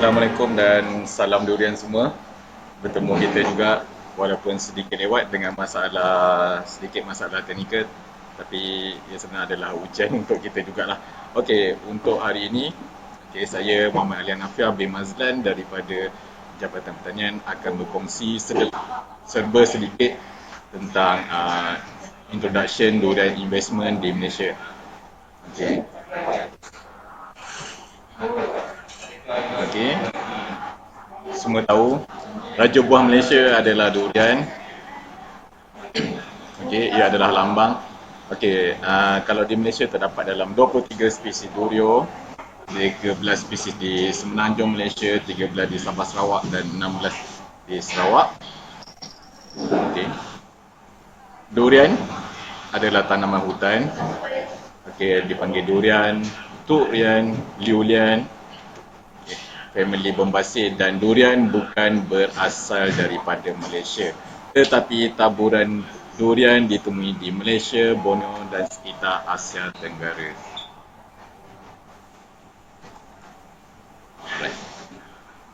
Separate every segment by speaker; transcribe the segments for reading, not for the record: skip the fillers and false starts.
Speaker 1: Assalamualaikum dan salam durian semua. Bertemu kita juga walaupun sedikit lewat dengan sedikit masalah teknikal, tapi ia sebenarnya adalah ujian untuk kita jugalah. Okey, untuk hari ini saya Muhammad Alian Afiah bin Mazlan daripada Jabatan Pertanian akan berkongsi serba sedikit tentang introduction durian investment di Malaysia. Okey. Okey. Semua tahu Raja Buah Malaysia adalah durian. Okey, ia adalah lambang. Okey, kalau di Malaysia terdapat dalam 23 spesies durio, 13 spesies di Semenanjung Malaysia, 13 di Sabah Sarawak dan 16 di Sarawak. Okey. Durian adalah tanaman hutan. Okey, dipanggil durian, turian, liulian, family bombacea, dan durian bukan berasal daripada Malaysia, tetapi taburan durian ditemui di Malaysia, Borneo dan sekitar Asia Tenggara.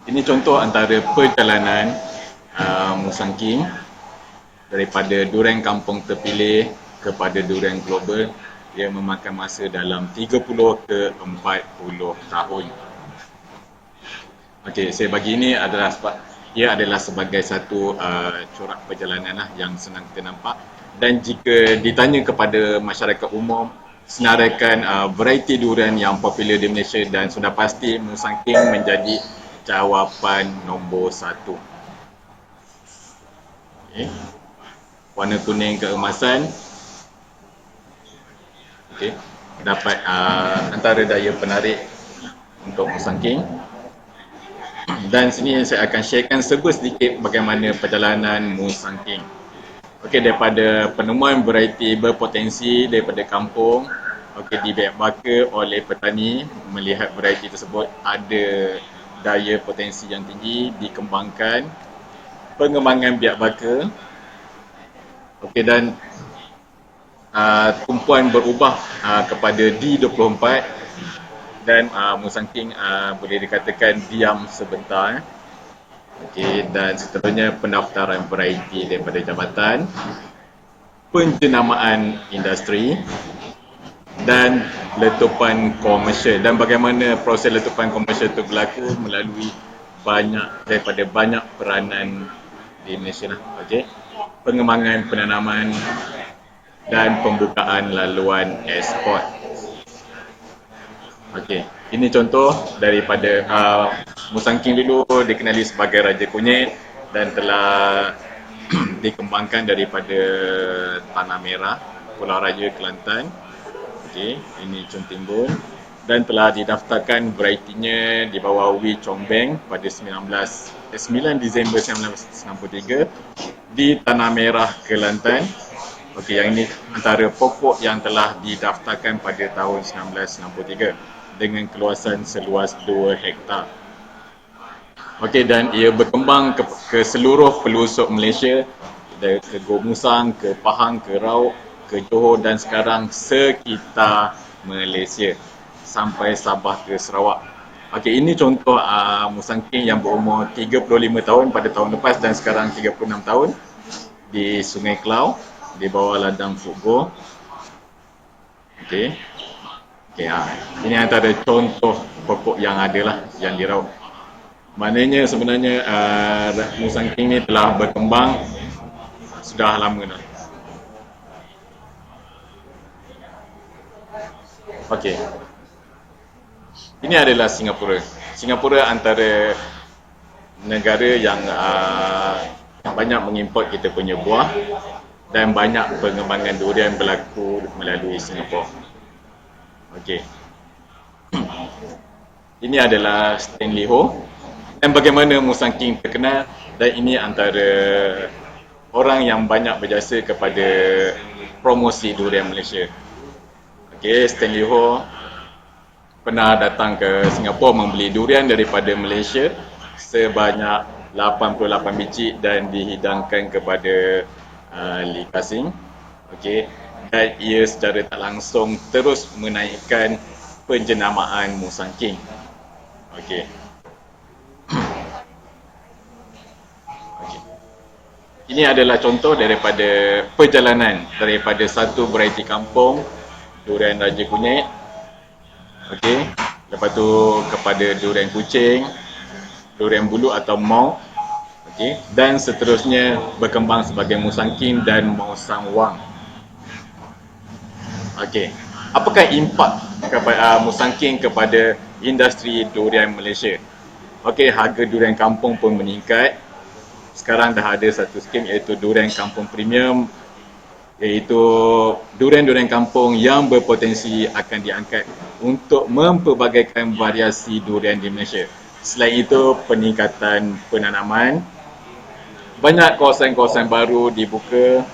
Speaker 1: Ini contoh antara perjalanan Musang King daripada durian kampung terpilih kepada durian global. Ia memakan masa dalam 30 ke 40 tahun. Okey, saya bagi ini adalah ia adalah sebagai satu corak perjalanan yang senang kita nampak, dan jika ditanya kepada masyarakat umum senaraikan variety durian yang popular di Malaysia, dan sudah pasti Musang King menjadi jawapan nombor 1. Okay. Warna kuning keemasan. Okay. Dapat antara daya penarik untuk Musang King. Dan sini saya akan sharekan serba sedikit bagaimana perjalanan Musang King. Okey, daripada penemuan variety berpotensi daripada kampung, dibiak baka oleh petani, melihat variety tersebut ada daya potensi yang tinggi, dikembangkan, pengembangan biak baka. Dan tumpuan berubah kepada D24. Dan Musang King boleh dikatakan diam sebentar. Dan seterusnya pendaftaran variety daripada jabatan, penjenamaan industri dan letupan komersial. Dan bagaimana proses letupan komersial itu berlaku melalui banyak peranan di Malaysia lah. Pengembangan penanaman dan pembukaan laluan ekspor. Ini contoh daripada Musang King dulu dikenali sebagai Raja Kunyit dan telah dikembangkan daripada Tanah Merah, Pulau Raja, Kelantan. Ini Chuntimbun, dan telah didaftarkan varietinya di bawah Wee Chong Beng pada 9 Disember 1993 di Tanah Merah, Kelantan. Yang ini antara pokok yang telah didaftarkan pada tahun 1993 dengan keluasan seluas 2 hektar. Dan ia berkembang ke seluruh pelosok Malaysia, ke Gua Musang, ke Pahang, ke Rauk, ke Johor, dan sekarang sekitar Malaysia sampai Sabah ke Sarawak. Ini contoh Musang King yang berumur 35 tahun pada tahun lepas dan sekarang 36 tahun di Sungai Kelau di bawah ladang Fuggo. Ini antara contoh pokok yang ada lah, yang diraup. Maknanya sebenarnya Musang King ni telah berkembang sudah lama dah. Ini adalah Singapura. Singapura antara negara yang banyak mengimport kita punya buah, dan banyak pengembangan durian berlaku melalui Singapura. Ini adalah Stanley Ho, dan bagaimana Musang King terkenal, dan ini antara orang yang banyak berjasa kepada promosi durian Malaysia. Stanley Ho pernah datang ke Singapura membeli durian daripada Malaysia sebanyak 88 biji dan dihidangkan kepada Lee Kasing. Dan ia secara tak langsung terus menaikkan penjenamaan Musang King. Ini adalah contoh daripada perjalanan daripada satu variety kampung durian Raja Kunyit, okey, lepas tu kepada durian kucing, durian bulu atau mau, okey, dan seterusnya berkembang sebagai musang king dan musang wang. Okey, apakah impak kepada musang king kepada industri durian Malaysia? Okey, harga durian kampung pun meningkat. Sekarang dah ada satu skim iaitu durian kampung premium, iaitu durian-durian kampung yang berpotensi akan diangkat untuk mempelbagaikan variasi durian di Malaysia. Selain itu, peningkatan penanaman, banyak kawasan-kawasan baru dibuka.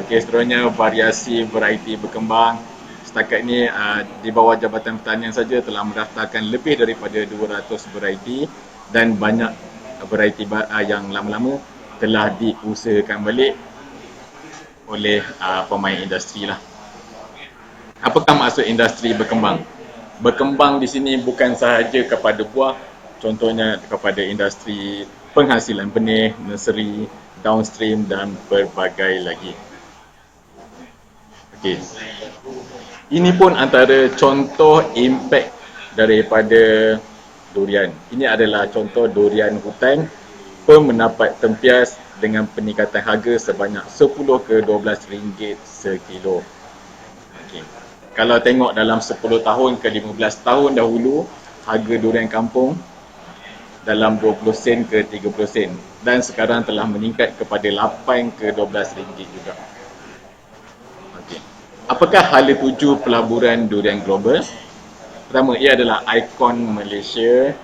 Speaker 1: Okey, seterusnya variasi variety berkembang. Setakat ini di bawah Jabatan Pertanian saja telah mendaftarkan lebih daripada 200 variety dan banyak variety yang lama-lama telah diusahakan balik oleh pemain industri lah. Apakah maksud industri berkembang? Berkembang di sini bukan sahaja kepada buah, contohnya kepada industri penghasilan benih, nursery, downstream dan berbagai lagi. Okey. Ini pun antara contoh impak daripada durian. Ini adalah contoh durian hutan pun mendapat tempias dengan peningkatan harga sebanyak 10 ke 12 ringgit sekilo. Okay. Kalau tengok dalam 10 tahun ke 15 tahun dahulu, harga durian kampung dalam 20 sen ke 30 sen dan sekarang telah meningkat kepada 8 ke 12 ringgit juga. Okay. Apakah hala tuju pelaburan durian global? Pertama, ia adalah ikon Malaysia.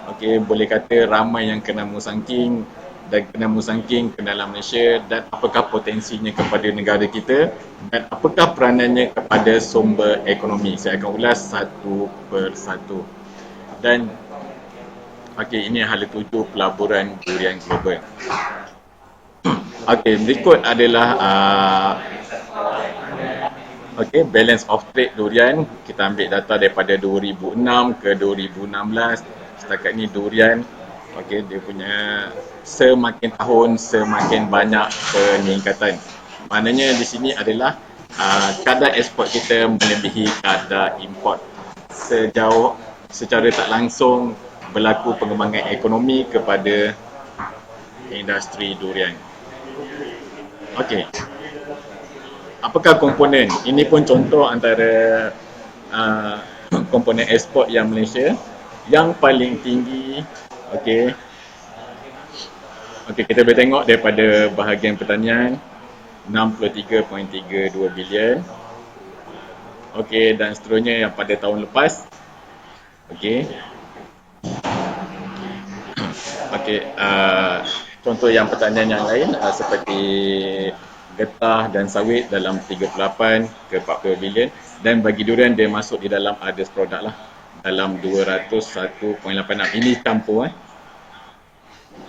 Speaker 1: Okey, boleh kata ramai yang kenal Musang King dan kenal Musang King ke dalam Malaysia, dan apakah potensinya kepada negara kita dan apakah peranannya kepada sumber ekonomi. Saya akan ulas satu persatu. Dan okey, ini hala tuju pelaburan durian global. Okey, berikut adalah okey, balance of trade durian. Kita ambil data daripada 2006 ke 2016. Setakat ni durian, okey, dia punya semakin tahun semakin banyak peningkatan. Maknanya di sini adalah kadar ekspor kita melebihi kadar import. Secara tak langsung berlaku pengembangan ekonomi kepada industri durian. Okey. Apakah komponen? Ini pun contoh antara komponen ekspor yang Malaysia yang paling tinggi. Okey. Okey, kita boleh tengok daripada bahagian pertanian 63.32 bilion. Okey, dan seterusnya yang pada tahun lepas. Okey. Okey, contoh yang pertanian yang lain seperti getah dan sawit dalam 38 ke 40 bilion, dan bagi durian dia masuk di dalam others product lah dalam 201.86. Ini campur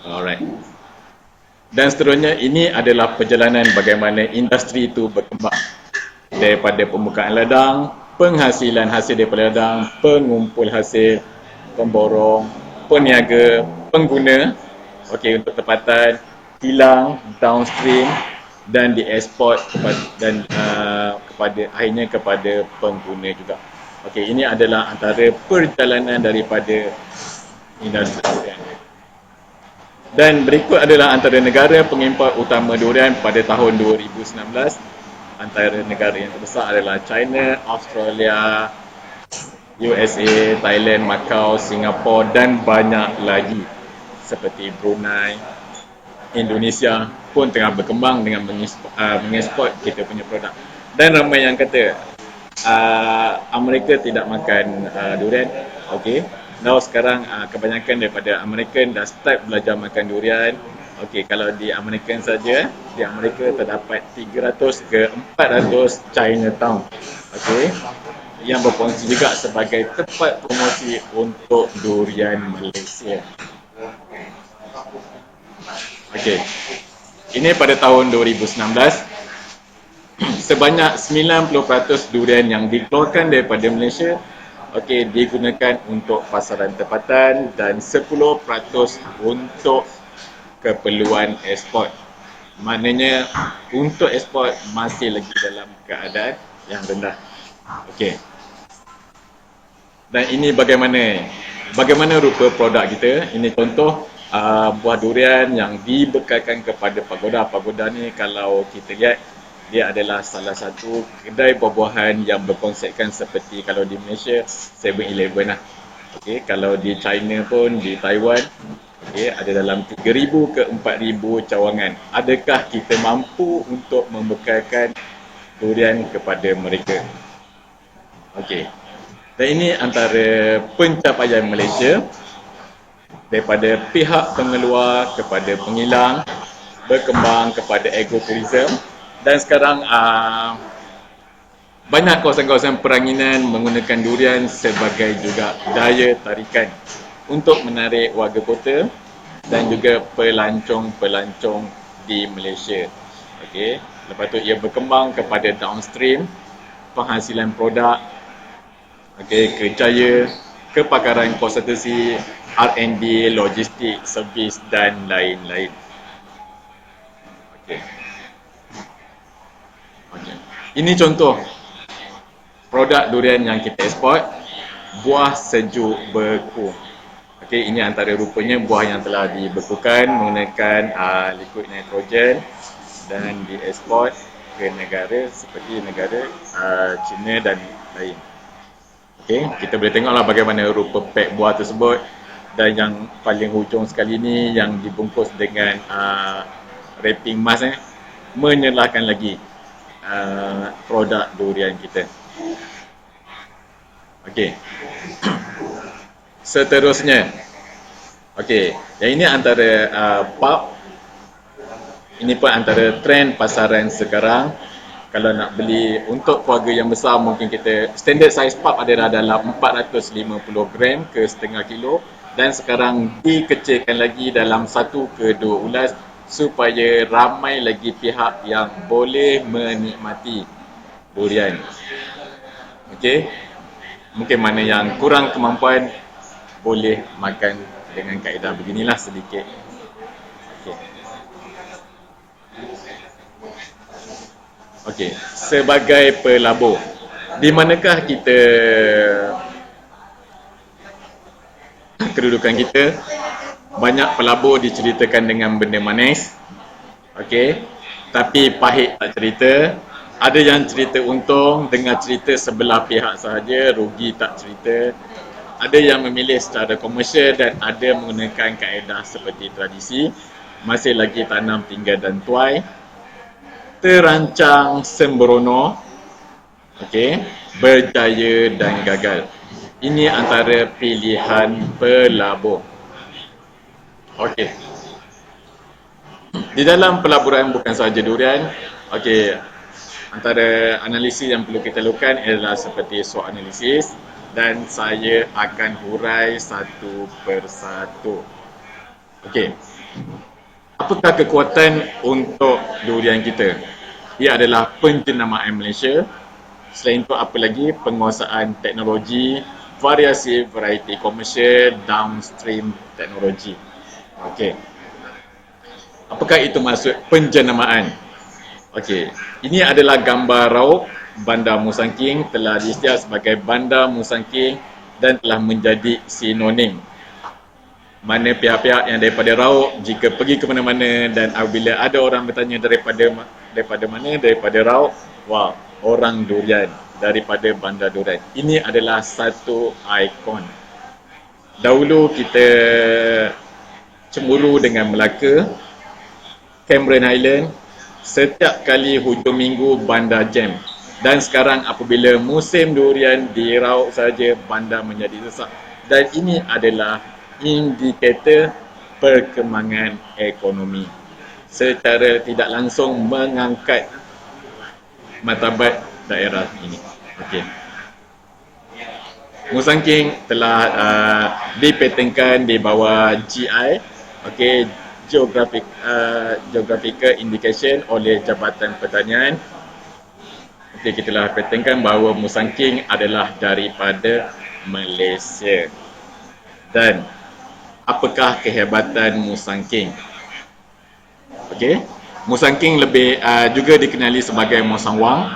Speaker 1: alright. Dan seterusnya, ini adalah perjalanan bagaimana industri itu berkembang daripada pembukaan ladang, penghasilan hasil daripada ladang, pengumpul hasil, pemborong, peniaga, pengguna, okey, untuk tempatan, kilang, downstream dan dieksport dan kepada akhirnya kepada pengguna juga. Okey, ini adalah antara perjalanan daripada industri durian. Dan berikut adalah antara negara pengimport utama durian pada tahun 2019. Antara negara yang terbesar adalah China, Australia, USA, Thailand, Macau, Singapura dan banyak lagi seperti Brunei. Indonesia pun tengah berkembang dengan mengeksport kita punya produk. Dan ramai yang kata Amerika tidak makan durian. Okey. Now sekarang kebanyakan daripada American dah start belajar makan durian. Okey, kalau di American saja, di Amerika terdapat 300 ke 400 Chinatown. Okey. Yang berfungsi juga sebagai tempat promosi untuk durian Malaysia. Okey. Ini pada tahun 2019. Sebanyak 90% durian yang dikeluarkan daripada Malaysia digunakan untuk pasaran tempatan dan 10% untuk keperluan ekspor. Maknanya untuk ekspor masih lagi dalam keadaan yang rendah. Okey. Dan ini bagaimana rupa produk kita. Ini contoh buah durian yang dibekalkan kepada pagoda. Pagoda ni kalau kita lihat, dia adalah salah satu kedai buah-buahan yang berkonsepkan seperti kalau di Malaysia 7-Eleven lah. Okey, kalau di China pun, di Taiwan, okey, ada dalam 3,000 ke 4,000 cawangan. Adakah kita mampu untuk membekalkan durian kepada mereka? Okey. Dan ini antara pencapaian Malaysia daripada pihak pengeluar kepada pengilang, berkembang kepada agrotourism, dan sekarang banyak kawasan-kawasan peranginan menggunakan durian sebagai juga daya tarikan untuk menarik warga kota dan juga pelancong-pelancong di Malaysia. Okey, lepas tu ia berkembang kepada downstream, penghasilan produk, okey, kerjaya, kepakaran konsultasi, R&D, logistik, servis dan lain-lain. Okey. Okey. Ini contoh produk durian yang kita ekspor, buah sejuk beku. Okey, ini antara rupanya buah yang telah dibekukan menggunakan liquid nitrogen dan diekspor ke negara seperti negara China dan lain. Okey, kita boleh tengoklah bagaimana rupa pek buah tersebut, dan yang paling hujung sekali ni yang dibungkus dengan wrapping mask menyerahkan lagi produk durian kita. Okey. Seterusnya. Okey, yang ini antara pulp. Ini pun antara trend pasaran sekarang. Kalau nak beli untuk keluarga yang besar, mungkin kita standard size pulp adalah dalam 450 gram ke setengah kilo, dan sekarang dikecilkan lagi dalam 1 ke 2 ulas supaya ramai lagi pihak yang boleh menikmati durian. Okey, mungkin mana yang kurang kemampuan boleh makan dengan kaedah beginilah sedikit. Okey. Okey, sebagai pelabur, di manakah kita kedudukan kita? Banyak pelabur diceritakan dengan benda manis. Okey, tapi pahit tak cerita. Ada yang cerita untung dengan cerita sebelah pihak sahaja, rugi tak cerita. Ada yang memilih secara komersial dan ada menggunakan kaedah seperti tradisi, masih lagi tanam tinggal dan tuai, terancang sembrono, okey, berjaya dan gagal. Ini antara pilihan pelabur. Okey. Di dalam pelaburan bukan sahaja durian, okey, antara analisis yang perlu kita lakukan adalah seperti SWOT analisis, dan saya akan hurai satu persatu. Okey. Apakah kekuatan untuk durian kita? Ia adalah penjenamaan Malaysia. Selain itu apa lagi? Penguasaan teknologi, variasi variety komersial, downstream teknologi. Okey. Apakah itu maksud penjenamaan? Okey. Ini adalah gambar raut Bandar Musangking, telah diisytihar sebagai Bandar Musangking dan telah menjadi sinonim. Mana pihak-pihak yang daripada Rauk, jika pergi ke mana-mana dan apabila ada orang bertanya daripada mana, daripada Rauk, wah, orang durian, daripada Bandar Durian. Ini adalah satu ikon. Dahulu kita cemburu dengan Melaka, Cameron Highland, setiap kali hujung minggu bandar jam. Dan sekarang apabila musim durian di Rauk saja, bandar menjadi sesak. Dan ini adalah indikator perkembangan ekonomi. Secara tidak langsung mengangkat martabat daerah ini. Okey. Musangking telah dipatenkan di bawah GI, okey, Geographical Indication oleh Jabatan Pertanian. Okey, kita telah patenkan bahawa Musangking adalah daripada Malaysia. Dan apakah kehebatan Musangking? Okey, Musang King lebih juga dikenali sebagai Musang Wang.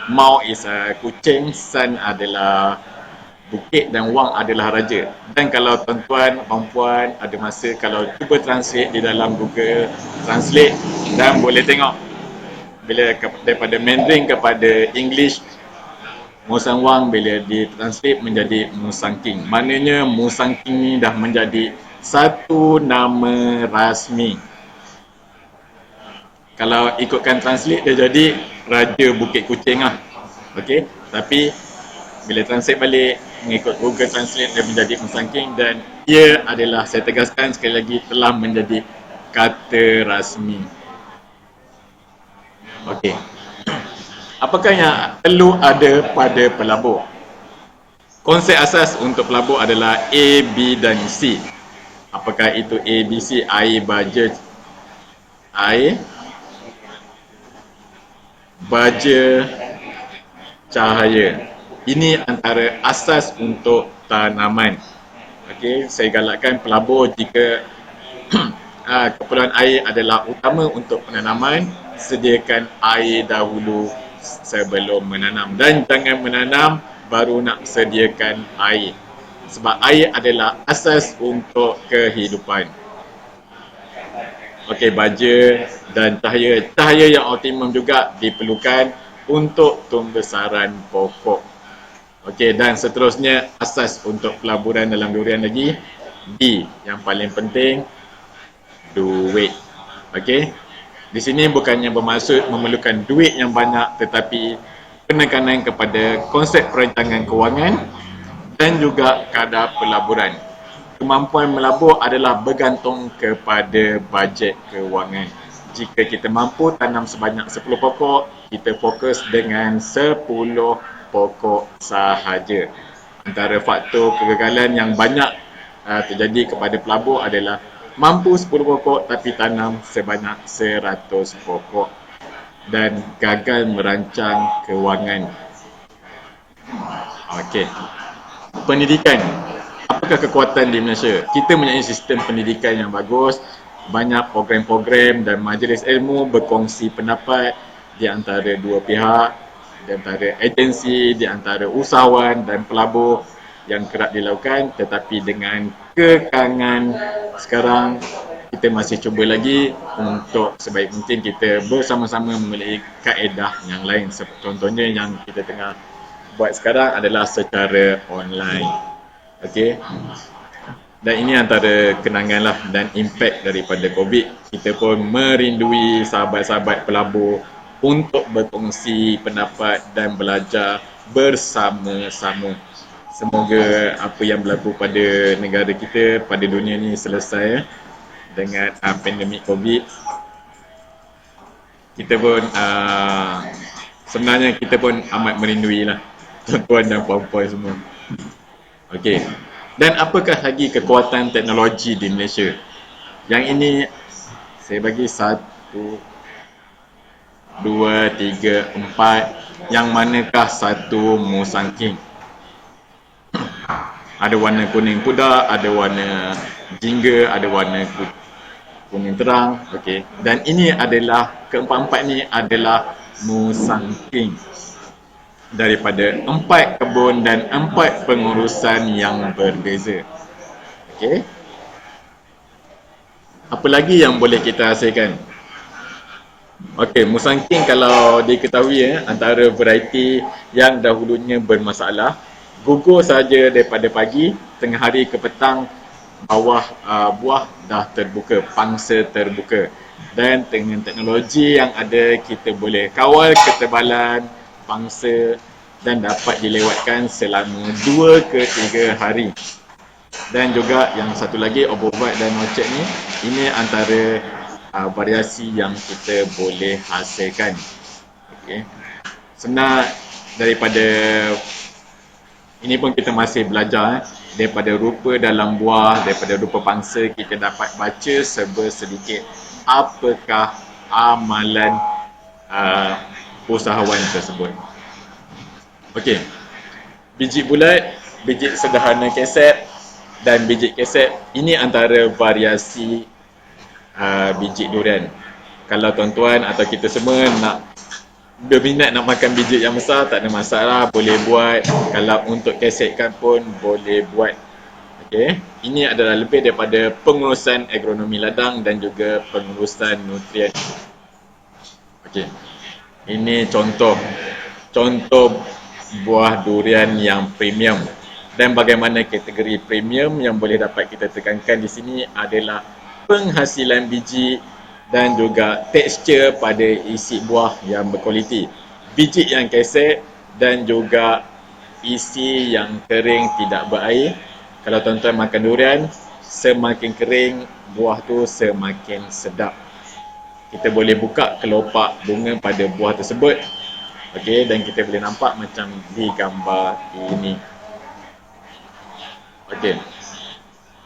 Speaker 1: Mau is kucing, San adalah bukit dan Wang adalah raja. Dan kalau tuan-tuan, puan-puan ada masa kalau cuba translate di dalam Google Translate dan boleh tengok bila daripada Mandarin kepada English, Musang Wang bila ditranslate menjadi Musang King. Maknanya Musang King ni dah menjadi satu nama rasmi. Kalau ikutkan translate dia jadi Raja Bukit Kucing lah. Okey, tapi bila translate balik mengikut Google Translate dia menjadi Musang King dan ia adalah, saya tegaskan sekali lagi, telah menjadi kata rasmi. Okey. Apakah yang perlu ada pada pelabur? Konsep asas untuk pelabur adalah A, B dan C. Apakah itu A, B, C? Air, baja, cahaya. Ini antara asas untuk tanaman. Okey, saya galakkan pelabur jika keperluan air adalah utama untuk penanaman, sediakan air dahulu sebelum menanam dan jangan menanam baru nak sediakan air, sebab air adalah asas untuk kehidupan. Okey, baja dan cahaya yang optimum juga diperlukan untuk pembesaran pokok. Okey, dan seterusnya asas untuk pelaburan dalam durian lagi, D yang paling penting, duit. Okey, di sini bukannya bermaksud memerlukan duit yang banyak, tetapi penekanan kepada konsep perancangan kewangan dan juga kadar pelaburan. Kemampuan melabur adalah bergantung kepada bajet kewangan. Jika kita mampu tanam sebanyak 10 pokok, kita fokus dengan 10 pokok sahaja. Antara faktor kegagalan yang banyak terjadi kepada pelabur adalah mampu 10 pokok tapi tanam sebanyak 100 pokok dan gagal merancang kewangan. Okey. Pendidikan. Apakah kekuatan di Malaysia? Kita mempunyai sistem pendidikan yang bagus, banyak program-program dan majlis ilmu berkongsi pendapat di antara dua pihak, di antara agensi, di antara usahawan dan pelabur yang kerap dilakukan, tetapi dengan kekangan sekarang kita masih cuba lagi untuk sebaik mungkin kita bersama-sama memiliki kaedah yang lain. Contohnya yang kita tengah buat sekarang adalah secara online. Okey. Dan ini antara kenangan lah dan impak daripada COVID. Kita pun merindui sahabat-sahabat pelabur untuk berkongsi pendapat dan belajar bersama-sama. Semoga apa yang berlaku pada negara kita, pada dunia ni selesai dengan pandemik COVID. Kita pun sebenarnya kita pun amat merindui lah tuan-tuan dan puan-puan semua. Okey. Dan apakah lagi kekuatan teknologi di Malaysia? Yang ini saya bagi 1, 2, 3, 4. Yang manakah satu Musang King? Ada warna kuning kuda, ada warna jingga, ada warna kuning terang. Okey. Dan ini adalah, keempat-empat ni adalah Musang King daripada 4 kebun dan 4 pengurusan yang berbeza. Okey. Apa lagi yang boleh kita hasilkan? Okey, Musang King kalau diketahui antara variety yang dahulunya bermasalah, gugur saja daripada pagi, tengah hari ke petang, bawah buah dah terbuka, pangsa terbuka. Dan dengan teknologi yang ada, kita boleh kawal ketebalan pangsa dan dapat dilewatkan selama 2 ke 3 hari. Dan juga yang satu lagi, obat dan nocek ni, ini antara variasi yang kita boleh hasilkan. Okay. Sebenarnya daripada ini pun kita masih belajar daripada rupa dalam buah, daripada rupa pangsa, kita dapat baca sedikit apakah amalan usahawan tersebut. Okey. Biji bulat, biji sederhana keset dan biji keset, ini antara variasi biji durian. Kalau tuan-tuan atau kita semua nak berminat nak makan biji yang besar, tak ada masalah, boleh buat. Kalau untuk kesetkan pun boleh buat. Okey, ini adalah lebih daripada pengurusan agronomi ladang dan juga pengurusan nutrien. Okey, ini contoh buah durian yang premium. Dan bagaimana kategori premium yang boleh dapat kita tekankan di sini adalah penghasilan biji dan juga tekstur pada isi buah yang berkualiti. Biji yang kesek dan juga isi yang kering tidak berair. Kalau tuan-tuan makan durian, semakin kering buah tu semakin sedap. Kita boleh buka kelopak bunga pada buah tersebut. Okey, dan kita boleh nampak macam di gambar ini. Okey.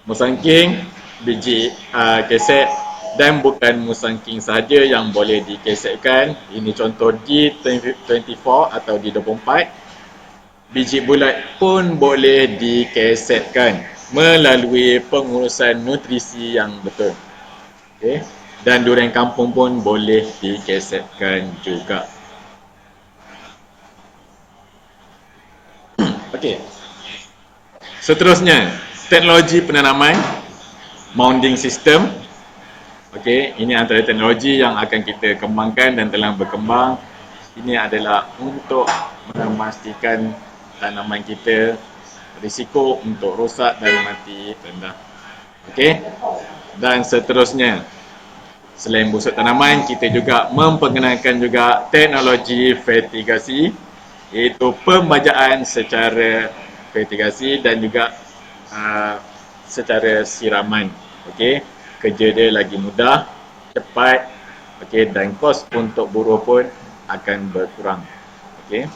Speaker 1: Musangking, biji kesek dan bukan musangking sahaja yang boleh dikesekkan. Ini contoh D24 atau D24. Biji bulat pun boleh dikesetkan melalui pengurusan nutrisi yang betul. Okey. Dan durian kampung pun boleh dikesetkan juga. Okey. Seterusnya, teknologi penanaman, mounding system. Okey, ini antara teknologi yang akan kita kembangkan dan telah berkembang. Ini adalah untuk memastikan tanaman kita risiko untuk rosak dan mati rendah. Okey. Dan seterusnya, selain busuk tanaman, kita juga memperkenalkan juga teknologi fertigasi, iaitu pembajaan secara fertigasi dan juga secara siraman. Okey, kerja dia lagi mudah, cepat, okey, dan kos untuk buruh pun akan berkurang. Okey.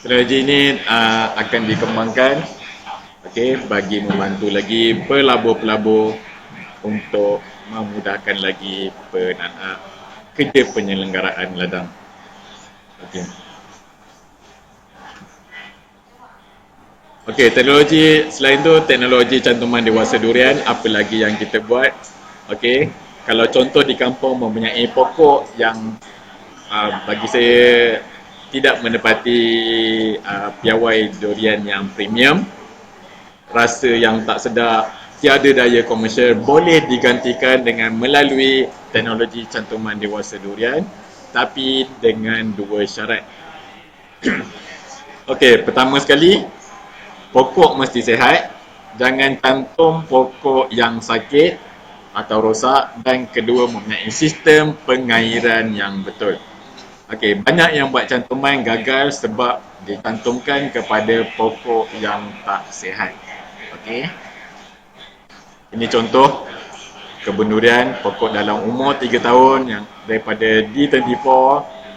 Speaker 1: Teknologi ini akan dikembangkan, okey, bagi membantu lagi pelabur-pelabur untuk memudahkan lagi kerja penyelenggaraan ladang. Okey. Okey, teknologi selain tu, teknologi cantuman dewasa durian, apa lagi yang kita buat? Okey, kalau contoh di kampung mempunyai pokok yang bagi saya tidak menepati piawai durian yang premium, rasa yang tak sedap, tiada daya komersial, boleh digantikan dengan melalui teknologi cantuman dewasa durian, tapi dengan dua syarat. Okey, pertama sekali, pokok mesti sihat, jangan cantum pokok yang sakit atau rosak, dan kedua mempunyai sistem pengairan yang betul. Okey, banyak yang buat cantuman gagal sebab dicantumkan kepada pokok yang tak sihat. Okey. Ini contoh kebun durian, pokok dalam umur 3 tahun yang daripada D24,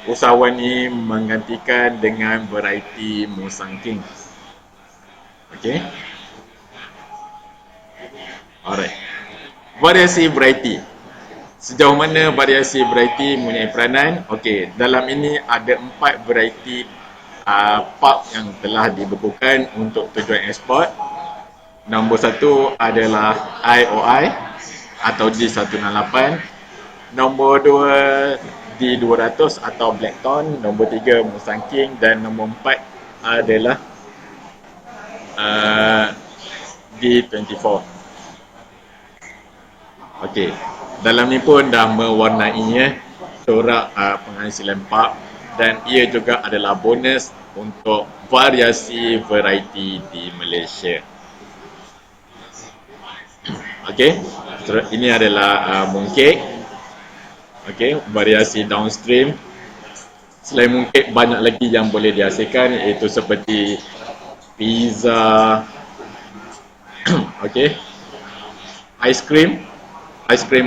Speaker 1: usahawan ini menggantikan dengan variety Musangking. Okey. Alright. Variasi variety. Sejauh mana variasi variety mempunyai peranan? Okey, dalam ini ada 4 variety pulp yang telah dibekukan untuk tujuan ekspor. Nombor 1 adalah IOI atau D168. Nombor 2 D200 atau Blackthorn. Nombor 3 Musangking dan nombor 4 adalah D24. Okey, dalam ni pun dah mewarnai corak penghasilan pulp, dan ia juga adalah bonus untuk variasi variety di Malaysia. Okey, ini adalah mooncake. Okey, variasi downstream. Selain mooncake, banyak lagi yang boleh dihasilkan, iaitu seperti pizza, okey, ice cream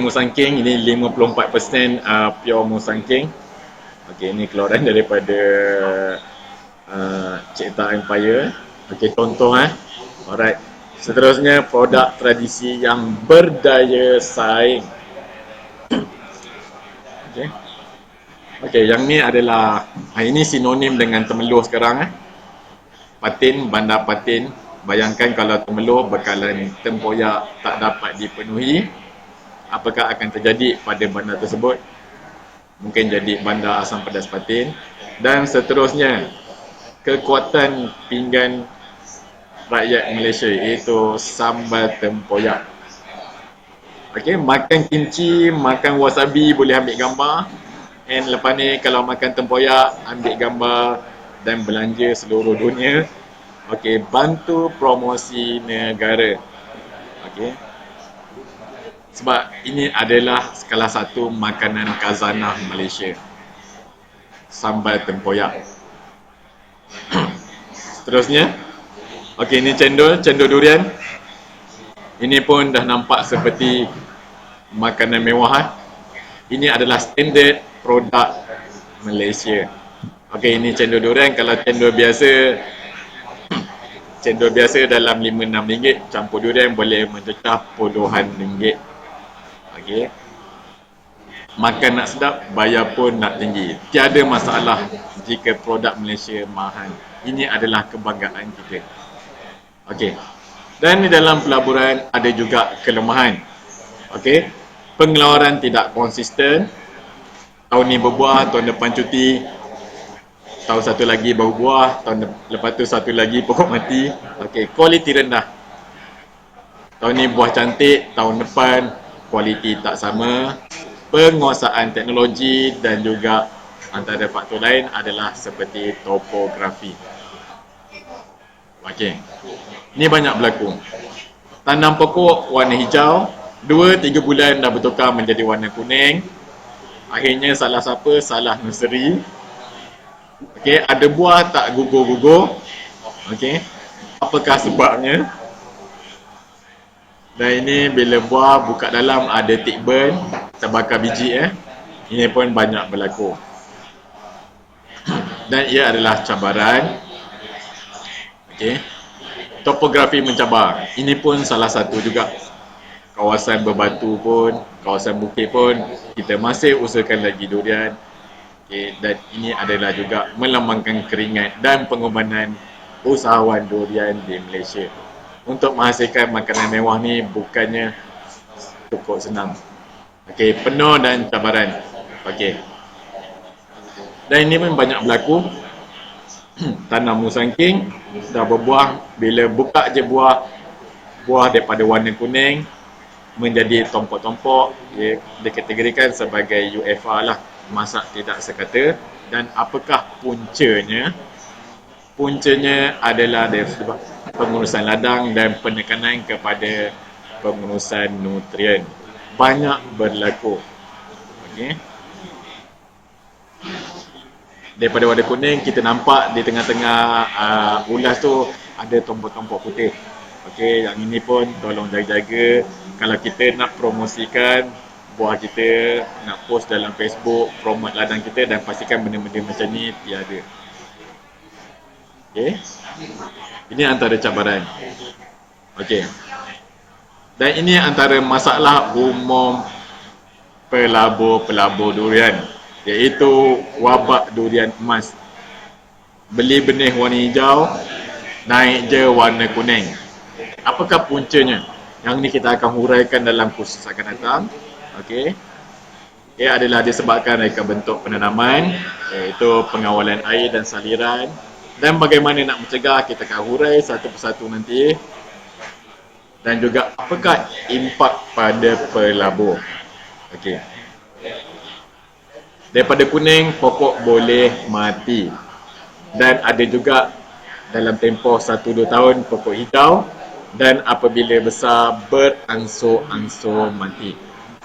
Speaker 1: Musangking, ini 54% pure Musangking. Okey, ini keluaran daripada Cipta Empire. Okey, contoh Alright. Seterusnya, produk tradisi yang berdaya saing. Okey. Okey, yang ni adalah ini sinonim dengan temelur sekarang Patin, bandar patin. Bayangkan kalau temelur bekalan tempoyak tak dapat dipenuhi, apakah akan terjadi pada bandar tersebut. Mungkin jadi bandar asam pedas patin. Dan seterusnya, kekuatan pinggan rakyat Malaysia iaitu sambal tempoyak. Okey, makan kimchi, makan wasabi boleh ambil gambar. And lepas ni kalau makan tempoyak, ambil gambar dan belanja seluruh dunia. Okey, bantu promosi negara. Okey. Sebab ini adalah salah satu makanan khazanah Malaysia. Sambal tempoyak. Seterusnya, okey, ini cendol durian. Ini pun dah nampak seperti makanan mewahan. Ini adalah standard produk Malaysia. Okey, ini cendol durian. Kalau cendol biasa dalam RM5-6, campur durian boleh mencecah puluhan ringgit. Okey. Makan nak sedap, bayar pun nak tinggi. Tiada masalah jika produk Malaysia mahal. Ini adalah kebanggaan kita. Okey. Dan di dalam pelaburan ada juga kelemahan. Okey. Pengeluaran tidak konsisten. Tahun ni berbuah, tahun depan cuti. Tahun satu lagi baru buah, tahun lepas tu satu lagi pokok mati. Okey, kualiti rendah. Tahun ni buah cantik, tahun depan kualiti tak sama. Penguasaan teknologi dan juga antara faktor lain adalah seperti topografi. Okey. Ini banyak berlaku. Tanam pokok warna hijau, 2-3 bulan dah bertukar menjadi warna kuning. Akhirnya salah siapa? Salah nursery. Okey, ada buah tak gugur-gugur. Okey. Apakah sebabnya? Dan ini bila buah buka dalam ada tick burn, terbakar biji Ini pun banyak berlaku. Dan ia adalah cabaran. Okey. Topografi mencabar. Ini pun salah satu juga. Kawasan berbatu pun, kawasan bukit pun, kita masih usahakan lagi durian. Okay, dan ini adalah juga melambangkan keringat dan pengorbanan usahawan durian di Malaysia. Untuk menghasilkan makanan mewah ni bukannya cukup senang. Okey, penuh dan cabaran. Okey. Dan ini pun banyak berlaku. Tanam musangking dah berbuah, bila buka je buah daripada warna kuning menjadi tompok-tompok, ia dikategorikan sebagai UFA lah, masak tidak sekata. Dan apakah puncanya? Puncanya adalah dari pengurusan ladang dan penekanan kepada pengurusan nutrien. Banyak berlaku. Okey. Daripada warna kuning, kita nampak di tengah-tengah ulas tu ada tompok-tompok putih. Okey, yang ini pun tolong jaga-jaga. Kalau kita nak promosikan buah kita, nak post dalam Facebook, promote ladang kita, dan pastikan benda-benda macam ni tiada. Okey. Ini antara cabaran. Okey. Dan ini antara masalah umum pelabur-pelabur durian, iaitu wabak durian emas. Beli benih warna hijau, naik je warna kuning. Apakah puncanya? Yang ni kita akan huraikan dalam kursus akan datang. Okey. Ia adalah disebabkan reka bentuk penanaman, iaitu pengawalan air dan saliran, dan bagaimana nak mencegah, kita akan hurai satu persatu nanti. Dan juga apakah impak pada pelabur. Okey. Daripada kuning, pokok boleh mati. Dan ada juga dalam tempoh 1-2 tahun pokok hijau, dan apabila besar berangsur-angsur mati.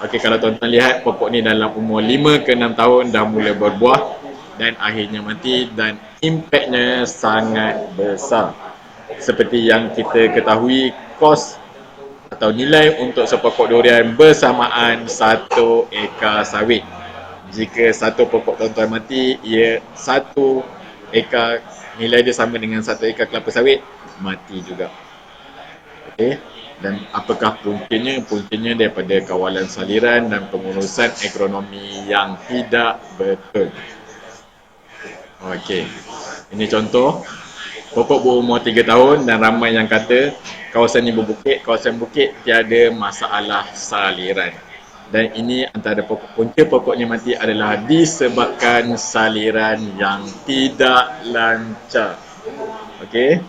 Speaker 1: Okey, kalau tuan-tuan lihat pokok ni dalam umur 5 ke 6 tahun dah mula berbuah dan akhirnya mati, dan impaknya sangat besar. Seperti yang kita ketahui, kos atau nilai untuk sepokok durian bersamaan 1 ekar sawit. Jika satu pokok tuan-tuan mati, ia 1 ekar, nilai dia sama dengan 1 ekar kelapa sawit, mati juga. Okey. Dan apakah puncanya? Puncanya daripada kawalan saliran dan pengurusan agronomi yang tidak betul. Okey. Ini contoh. Pokok berumur 3 tahun dan ramai yang kata kawasan ini berbukit, kawasan bukit tiada masalah saliran. Dan ini antara punca pokoknya mati adalah disebabkan saliran yang tidak lancar. Okey.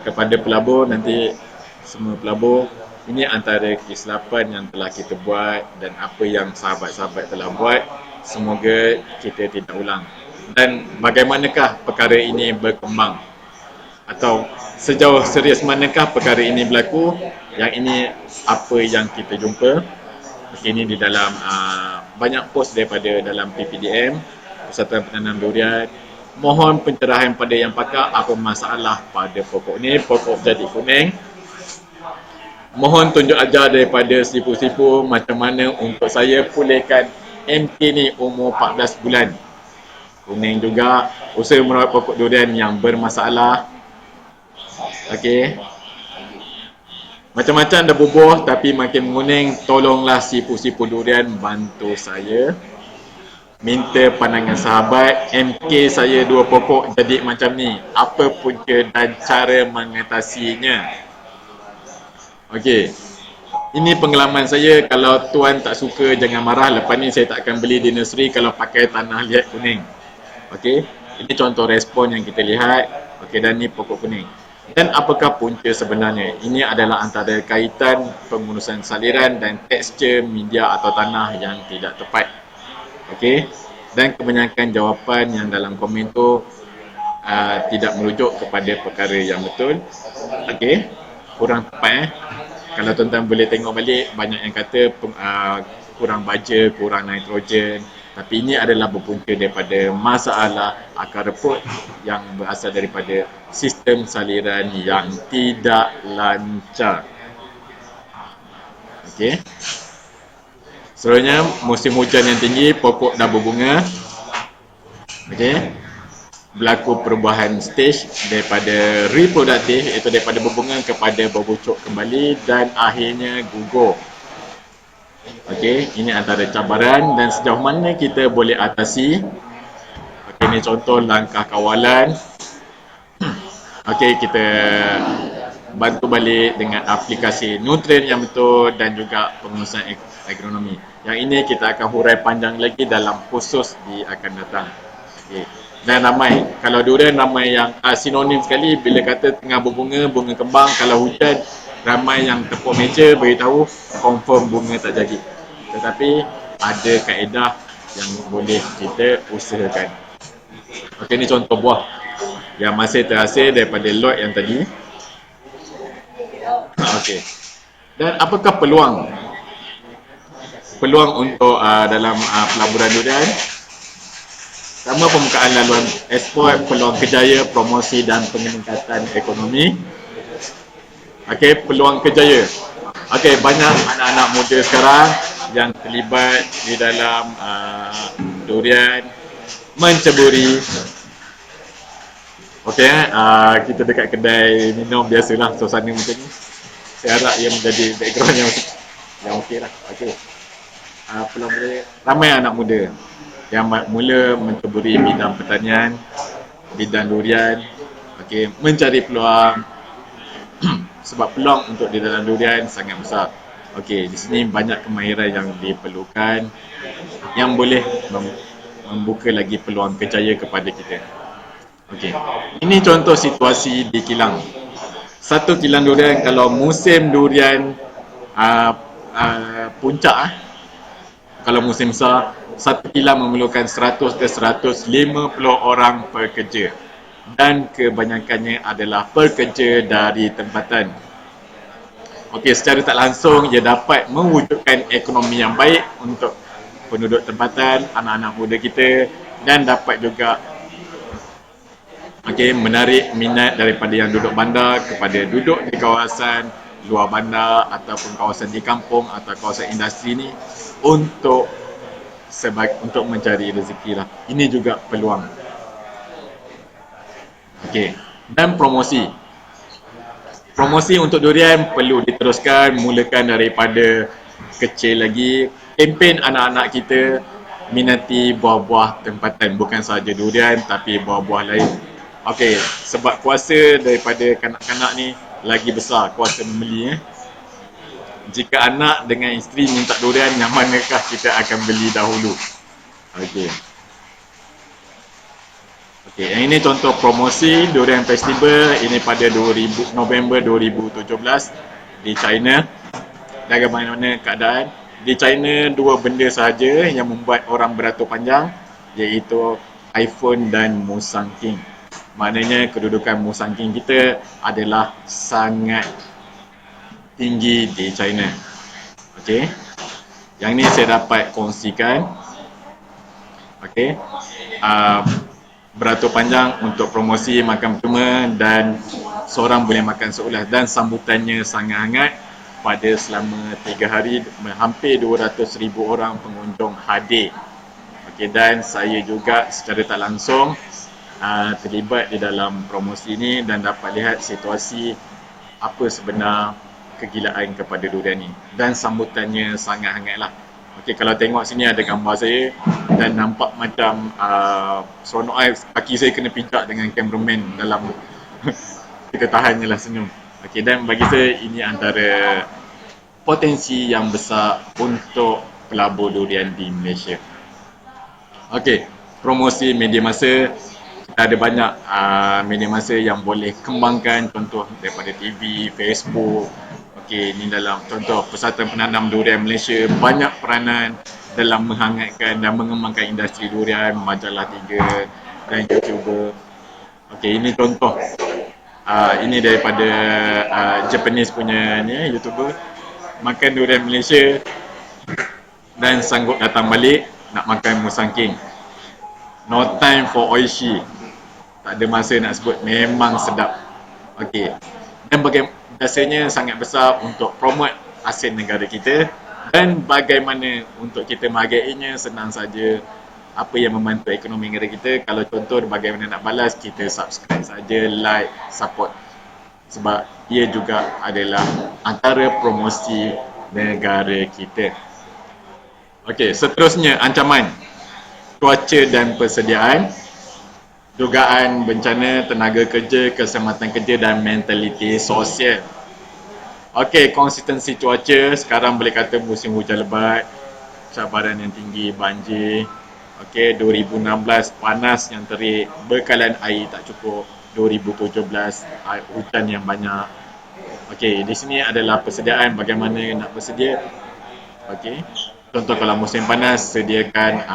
Speaker 1: Kepada pelabur nanti, semua pelabur, ini antara kesilapan yang telah kita buat dan apa yang sahabat-sahabat telah buat, semoga kita tidak ulang. Dan bagaimanakah perkara ini berkembang, atau sejauh serius manakah perkara ini berlaku? Yang ini apa yang kita jumpa. Ini di dalam banyak post daripada dalam PPDM, Persatuan Penanam Durian. Mohon pencerahan pada yang pakar apa masalah pada pokok ni, pokok jadi kuning. Mohon tunjuk ajar daripada sipu-sipu macam mana untuk saya pulihkan MK ni umur 14 bulan. Kuning juga, usaha merawat pokok durian yang bermasalah. Okey. Macam-macam dah bubuh tapi makin menguning, tolonglah sipu-sipu durian bantu saya. Minta pandangan sahabat, MK saya 2 pokok jadi macam ni. Apa punca dan cara mengatasinya? Okey. Ini pengalaman saya, kalau tuan tak suka jangan marah, lepas ni saya tak akan beli di nursery kalau pakai tanah liat kuning. Okey. Ini contoh respon yang kita lihat. Okey, dan ni pokok kuning. Dan apakah punca sebenarnya? Ini adalah antara kaitan pengurusan saliran dan tekstur media atau tanah yang tidak tepat. Okey. Dan kebanyakan jawapan yang dalam komen tu tidak merujuk kepada perkara yang betul. Okey. Kurang tepat. Kalau tuan-tuan boleh tengok balik, banyak yang kata kurang baja, kurang nitrogen. Tapi ini adalah berpunca daripada masalah akar reput yang berasal daripada sistem saliran yang tidak lancar. Okey. Seterusnya, musim hujan yang tinggi, pokok dah berbunga. Okey. Berlaku perubahan stage daripada reproduktif, iaitu daripada berbunga kepada berbucuk kembali dan akhirnya gugur. Okey, ini antara cabaran dan sejauh mana kita boleh atasi. Okey, ini contoh langkah kawalan. Okey, kita bantu balik dengan aplikasi nutrien yang betul dan juga pengurusan agronomi. Yang ini kita akan hurai panjang lagi dalam khusus di akan datang. Okey. Dan ramai, kalau durian ramai yang sinonim sekali bila kata tengah berbunga, bunga kembang, kalau hujan ramai yang tepuk meja beritahu confirm bunga tak jadi. Tetapi ada kaedah yang boleh kita usahakan. Okey, ni contoh buah yang masih terhasil daripada lot yang tadi. Okey. Dan apakah peluang? Peluang untuk dalam pelaburan durian? Pertama, pembukaan laluan ekspor, peluang kerjaya, promosi dan peningkatan ekonomi. Okey, peluang kerjaya. Okey, banyak anak-anak muda sekarang yang terlibat di dalam durian, menceburi. Okey, kita dekat kedai minum biasalah suasana macam ni. Saya harap ia menjadi background yang okey lah. Okey. Peluang kerjaya, ramai anak muda yang mula menceburi bidang pertanian, bidang durian. Okey, mencari peluang. Sebab peluang untuk di dalam durian sangat besar. Okey, di sini banyak kemahiran yang diperlukan yang boleh membuka lagi peluang kerjaya kepada kita. Okey, ini contoh situasi di kilang. Satu kilang durian, kalau musim durian puncak, kalau musim besar, satu kilang memerlukan 100 ke 150 orang pekerja. Dan kebanyakannya adalah pekerja dari tempatan. Okey, secara tak langsung ia dapat mewujudkan ekonomi yang baik untuk penduduk tempatan, anak-anak muda kita, dan dapat juga menarik minat daripada yang duduk bandar kepada duduk di kawasan luar bandar ataupun kawasan di kampung atau kawasan industri ni untuk mencari rezeki lah. Ini juga peluang. Okey, dan promosi. Promosi untuk durian perlu diteruskan, mulakan daripada kecil lagi. Kempen anak-anak kita minati buah-buah tempatan, bukan sahaja durian tapi buah-buah lain. Okey, sebab kuasa daripada kanak-kanak ni lagi besar, kuasa membeli. Jika anak dengan isteri minta durian, yang manakah kita akan beli dahulu? Okey. Okey, yang ini contoh promosi Durian Festival. Ini pada 2000, November 2017 di China. Dan bagaimana keadaan? Di China, dua benda sahaja yang membuat orang beratur panjang, iaitu iPhone dan Musang King. Maknanya kedudukan Musang King kita adalah sangat tinggi di China. Okey. Yang ni saya dapat kongsikan. Okey. Beratur panjang untuk promosi makan percuma dan seorang boleh makan seulas, dan sambutannya sangat hangat. Pada selama 3 hari, hampir 200,000 orang pengunjung hadir. Okey, dan saya juga secara tak langsung terlibat di dalam promosi ini dan dapat lihat situasi apa sebenar kegilaan kepada durian ni, dan sambutannya sangat hangat lah. Okey, kalau tengok sini ada gambar saya dan nampak macam seronok kaki saya kena pijak dengan cameraman dalam kita tahannya lah senyum. Okey, dan bagi saya ini antara potensi yang besar untuk pelabur durian di Malaysia. Okey, promosi media masa. Kita ada banyak media masa yang boleh kembangkan, contoh daripada TV, Facebook. Okey, ini dalam contoh Persatuan Penanam Durian Malaysia banyak peranan dalam menghangatkan dan mengembangkan industri durian, majalah 3 dan YouTuber. Okey, ini contoh. Ini daripada Japanese punya ni YouTuber makan durian Malaysia dan sanggup datang balik nak makan Musang King. No time for oishi. Tak ada masa nak sebut, memang sedap. Okey. Dan biasanya sangat besar untuk promote asil negara kita, dan bagaimana untuk kita menghargainya senang saja. Apa yang membantu ekonomi negara kita, kalau contoh bagaimana nak balas, kita subscribe saja, like, support. Sebab ia juga adalah antara promosi negara kita. Okey, seterusnya ancaman cuaca dan persediaan, dugaan bencana, tenaga kerja, keselamatan kerja dan mentaliti sosial. Okey, konsistensi cuaca sekarang boleh kata musim hujan lebat, cabaran yang tinggi, banjir. Okey, 2016 panas yang terik, bekalan air tak cukup. 2017 hujan yang banyak. Okey, di sini adalah persediaan, bagaimana nak bersedia. Okey, contoh kalau musim panas, sediakan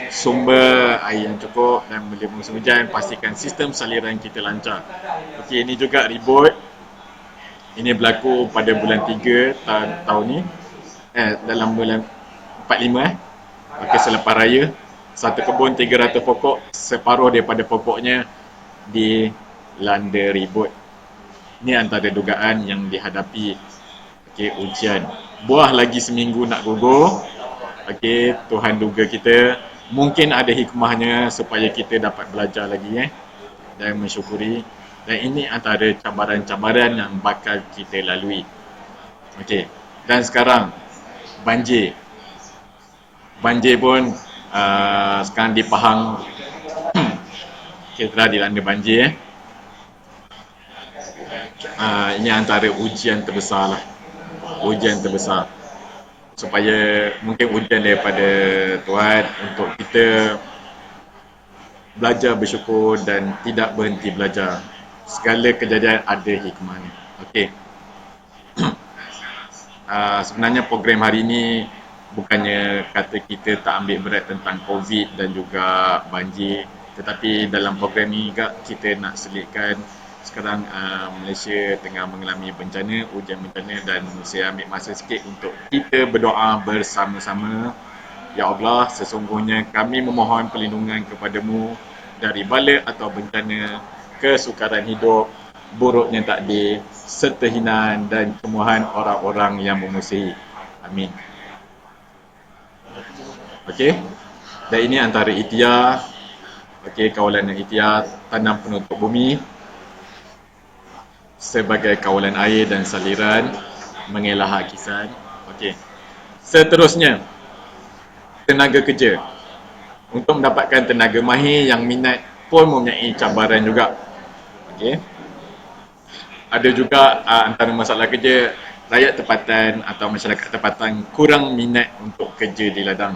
Speaker 1: sumber air yang cukup, dan bila musim hujan pastikan sistem saliran kita lancar. Okey, ini juga ribut. Ini berlaku pada bulan 3 tahun ni. Dalam bulan 45 Okey, selepas raya. Satu kebun 300 pokok, separuh daripada pokoknya dilanda ribut. Ini antara dugaan yang dihadapi. Okey, ujian. Buah lagi seminggu nak gugur. Okey, Tuhan duga kita. Mungkin ada hikmahnya supaya kita dapat belajar lagi dan mensyukuri. Dan ini antara cabaran-cabaran yang bakal kita lalui. Okey. Dan sekarang banjir. Banjir pun sekarang di Pahang kita telah dilanda banjir. Ini antara ujian terbesar lah. Ujian terbesar. Supaya mungkin ujian daripada Tuhan untuk kita belajar bersyukur dan tidak berhenti belajar. Segala kejadian ada hikmahnya. Okey. Sebenarnya program hari ini bukannya kata kita tak ambil berat tentang COVID dan juga banjir, tetapi dalam program ini juga kita nak selitkan sekarang Malaysia tengah mengalami bencana, ujian bencana, dan saya ambil masa sikit untuk kita berdoa bersama-sama. Ya Allah, sesungguhnya kami memohon perlindungan kepadamu dari bala atau bencana, kesukaran hidup, buruknya takdir, serta hinaan dan cemoohan orang-orang yang memusuhi. Amin. Okey. Dan ini antara ikhtiar. Okey, kawalan ikhtiar tanam penutup bumi sebagai kawalan air dan saliran mengelah hakisan. Okey. Seterusnya, tenaga kerja. Untuk mendapatkan tenaga mahir yang minat pun mempunyai cabaran juga. Okey. Ada juga antara masalah kerja, rakyat tempatan atau masyarakat tempatan kurang minat untuk kerja di ladang.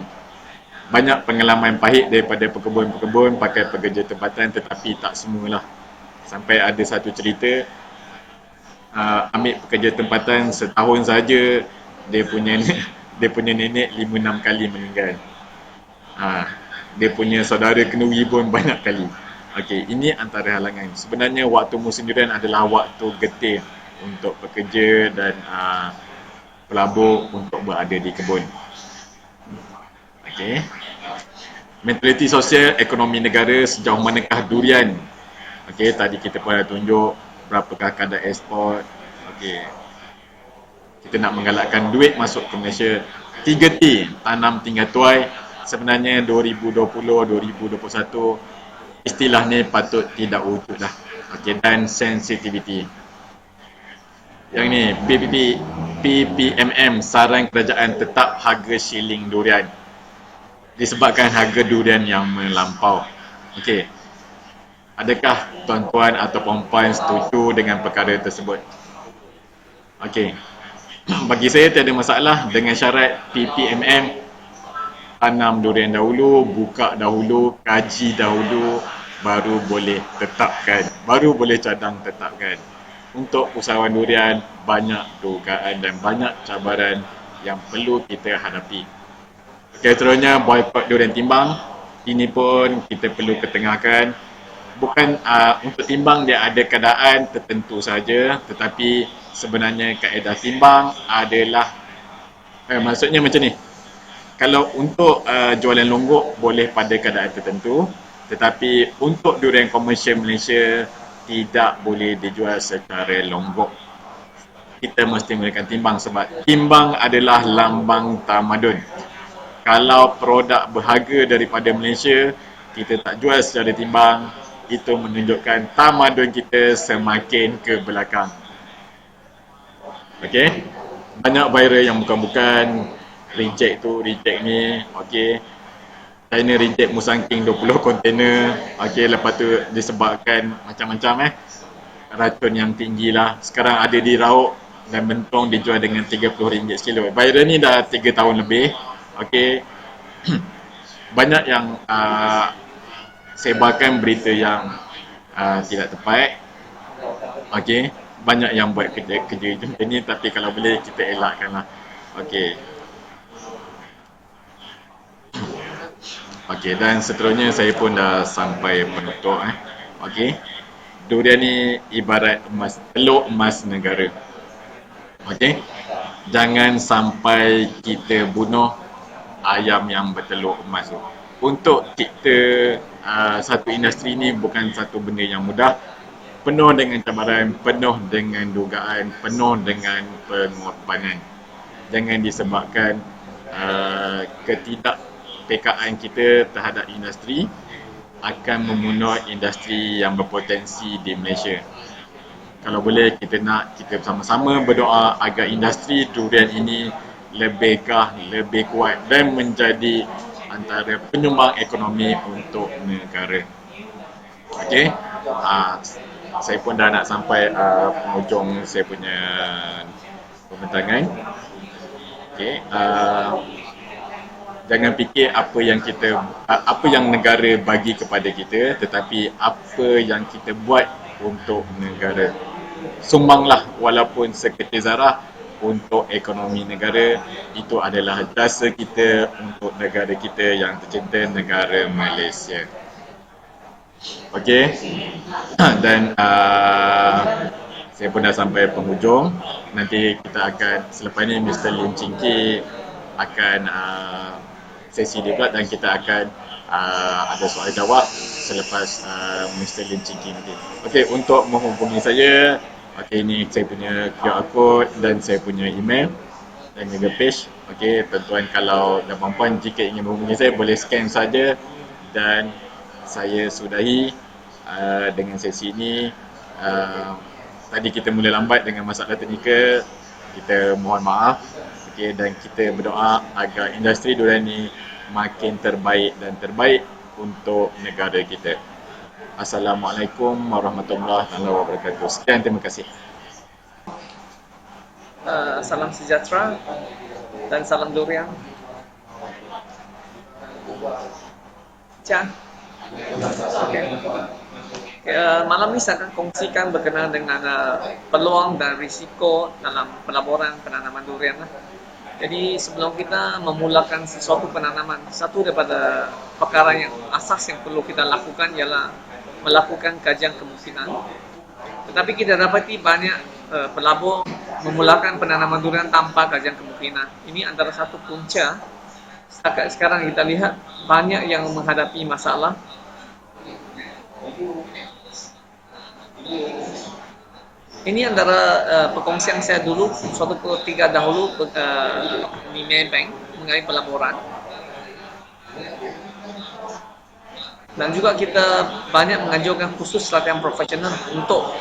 Speaker 1: Banyak pengalaman pahit daripada pekebun-pekebun pakai pekerja tempatan, tetapi tak semualah. Sampai ada satu cerita, ambil pekerja tempatan setahun saja dia punya dia punya nenek 5-6 kali meninggal. Dia punya saudara kenduri pun banyak kali. Okey, ini antara halangan. Sebenarnya waktu musim durian adalah waktu getih untuk pekerja dan pelabur untuk berada di kebun. Okey. Mentaliti sosial ekonomi negara sejauh manakah durian? Okey, tadi kita pun ada tunjuk berapakah kadar ekspor. Okey. Kita nak menggalakkan duit masuk ke Malaysia. 3T, tanam tinggal tuai. Sebenarnya 2020-2021 istilah ni patut tidak wujud lah. Okey, dan sensitivity. Yang ni, PPMM, saran kerajaan tetap harga shilling durian. Disebabkan harga durian yang melampau. Okey. Adakah tuan-tuan atau puan-puan setuju dengan perkara tersebut? Okey. Bagi saya tiada masalah dengan syarat PPMM. Tanam durian dahulu, buka dahulu, kaji dahulu, baru boleh tetapkan, baru boleh cadang tetapkan. Untuk usahawan durian, banyak dugaan dan banyak cabaran yang perlu kita hadapi. Seterusnya, boykot durian timbang. Ini pun kita perlu ketengahkan. Bukan untuk timbang dia ada keadaan tertentu saja, tetapi sebenarnya kaedah timbang adalah maksudnya macam ni. Kalau untuk jualan longgok boleh pada keadaan tertentu, tetapi untuk durian komersial Malaysia tidak boleh dijual secara longgok. Kita mesti menggunakan timbang sebab timbang adalah lambang tamadun. Kalau produk berharga daripada Malaysia kita tak jual secara timbang, itu menunjukkan tamadun kita semakin ke belakang. Okey? Banyak viral yang bukan-bukan, reject tu, reject ni, okey. China reject Musangking 20 kontainer, okey, lepas tu disebabkan macam-macam racun yang tinggi lah. Sekarang ada di Rauk dan Bentong dijual dengan RM30 sekilo. Viral ni dah 3 tahun lebih, okey. Banyak yang sebarkan berita yang tidak tepat, okey. Banyak yang buat kerja macam ni, tapi kalau boleh kita elakkan lah. Okey. Okey, dan seterusnya saya pun dah sampai penutup. Okey. Durian ni ibarat emas, telur emas negara. Okey. Jangan sampai kita bunuh ayam yang bertelur emas tu. Untuk kita, satu industri ni bukan satu benda yang mudah. Penuh dengan cabaran, penuh dengan dugaan, penuh dengan pengorbanan. Jangan disebabkan ketidakpekaan kita terhadap industri akan membunuh industri yang berpotensi di Malaysia. Kalau boleh kita bersama-sama berdoa agar industri durian ini lebih kuat dan menjadi antara penyumbang ekonomi untuk negara. Okey. Saya pun dah nak sampai penghujung saya punya pembentangan. Okey. Jangan fikir apa yang negara bagi kepada kita, tetapi apa yang kita buat untuk negara. Sumbanglah walaupun seketil zarah untuk ekonomi negara. Itu adalah jasa kita untuk negara kita yang tercinta, negara Malaysia. Okey. Dan saya pun dah sampai penghujung. Nanti kita akan, selepas ni Mr. Lim Chin Kee akan sesi dia pula, dan kita akan ada soal jawab selepas Mr. Lim Chin Kee nanti. Okey, untuk menghubungi saya, okey, ni saya punya QR code dan saya punya email dan juga page. Okey, tuan-tuan kalau dan puan-puan jika ingin menghubungi saya boleh scan saja, dan saya sudahi dengan sesi ini. Tadi kita mula lambat dengan masalah teknikal, kita mohon maaf. Okay, dan kita berdoa agar industri durian ni makin terbaik dan terbaik untuk negara kita. Assalamualaikum warahmatullahi wabarakatuh. Sekian, terima kasih.
Speaker 2: Salam sejahtera dan salam durian. Chan. Okay. Malam ini saya akan kongsikan berkenaan dengan peluang dan risiko dalam pelaburan penanaman durian. Jadi sebelum kita memulakan sesuatu penanaman, satu daripada perkara yang asas yang perlu kita lakukan ialah melakukan kajian kemungkinan. Tetapi kita dapati banyak pelabur memulakan penanaman durian tanpa kajian kemungkinan. Ini antara satu punca. Setakat sekarang kita lihat banyak yang menghadapi masalah. Ini antara perkongsian saya dulu suatu ketika dahulu di Maybank mengenai pelaburan. Dan juga kita banyak mengajukan khusus latihan profesional untuk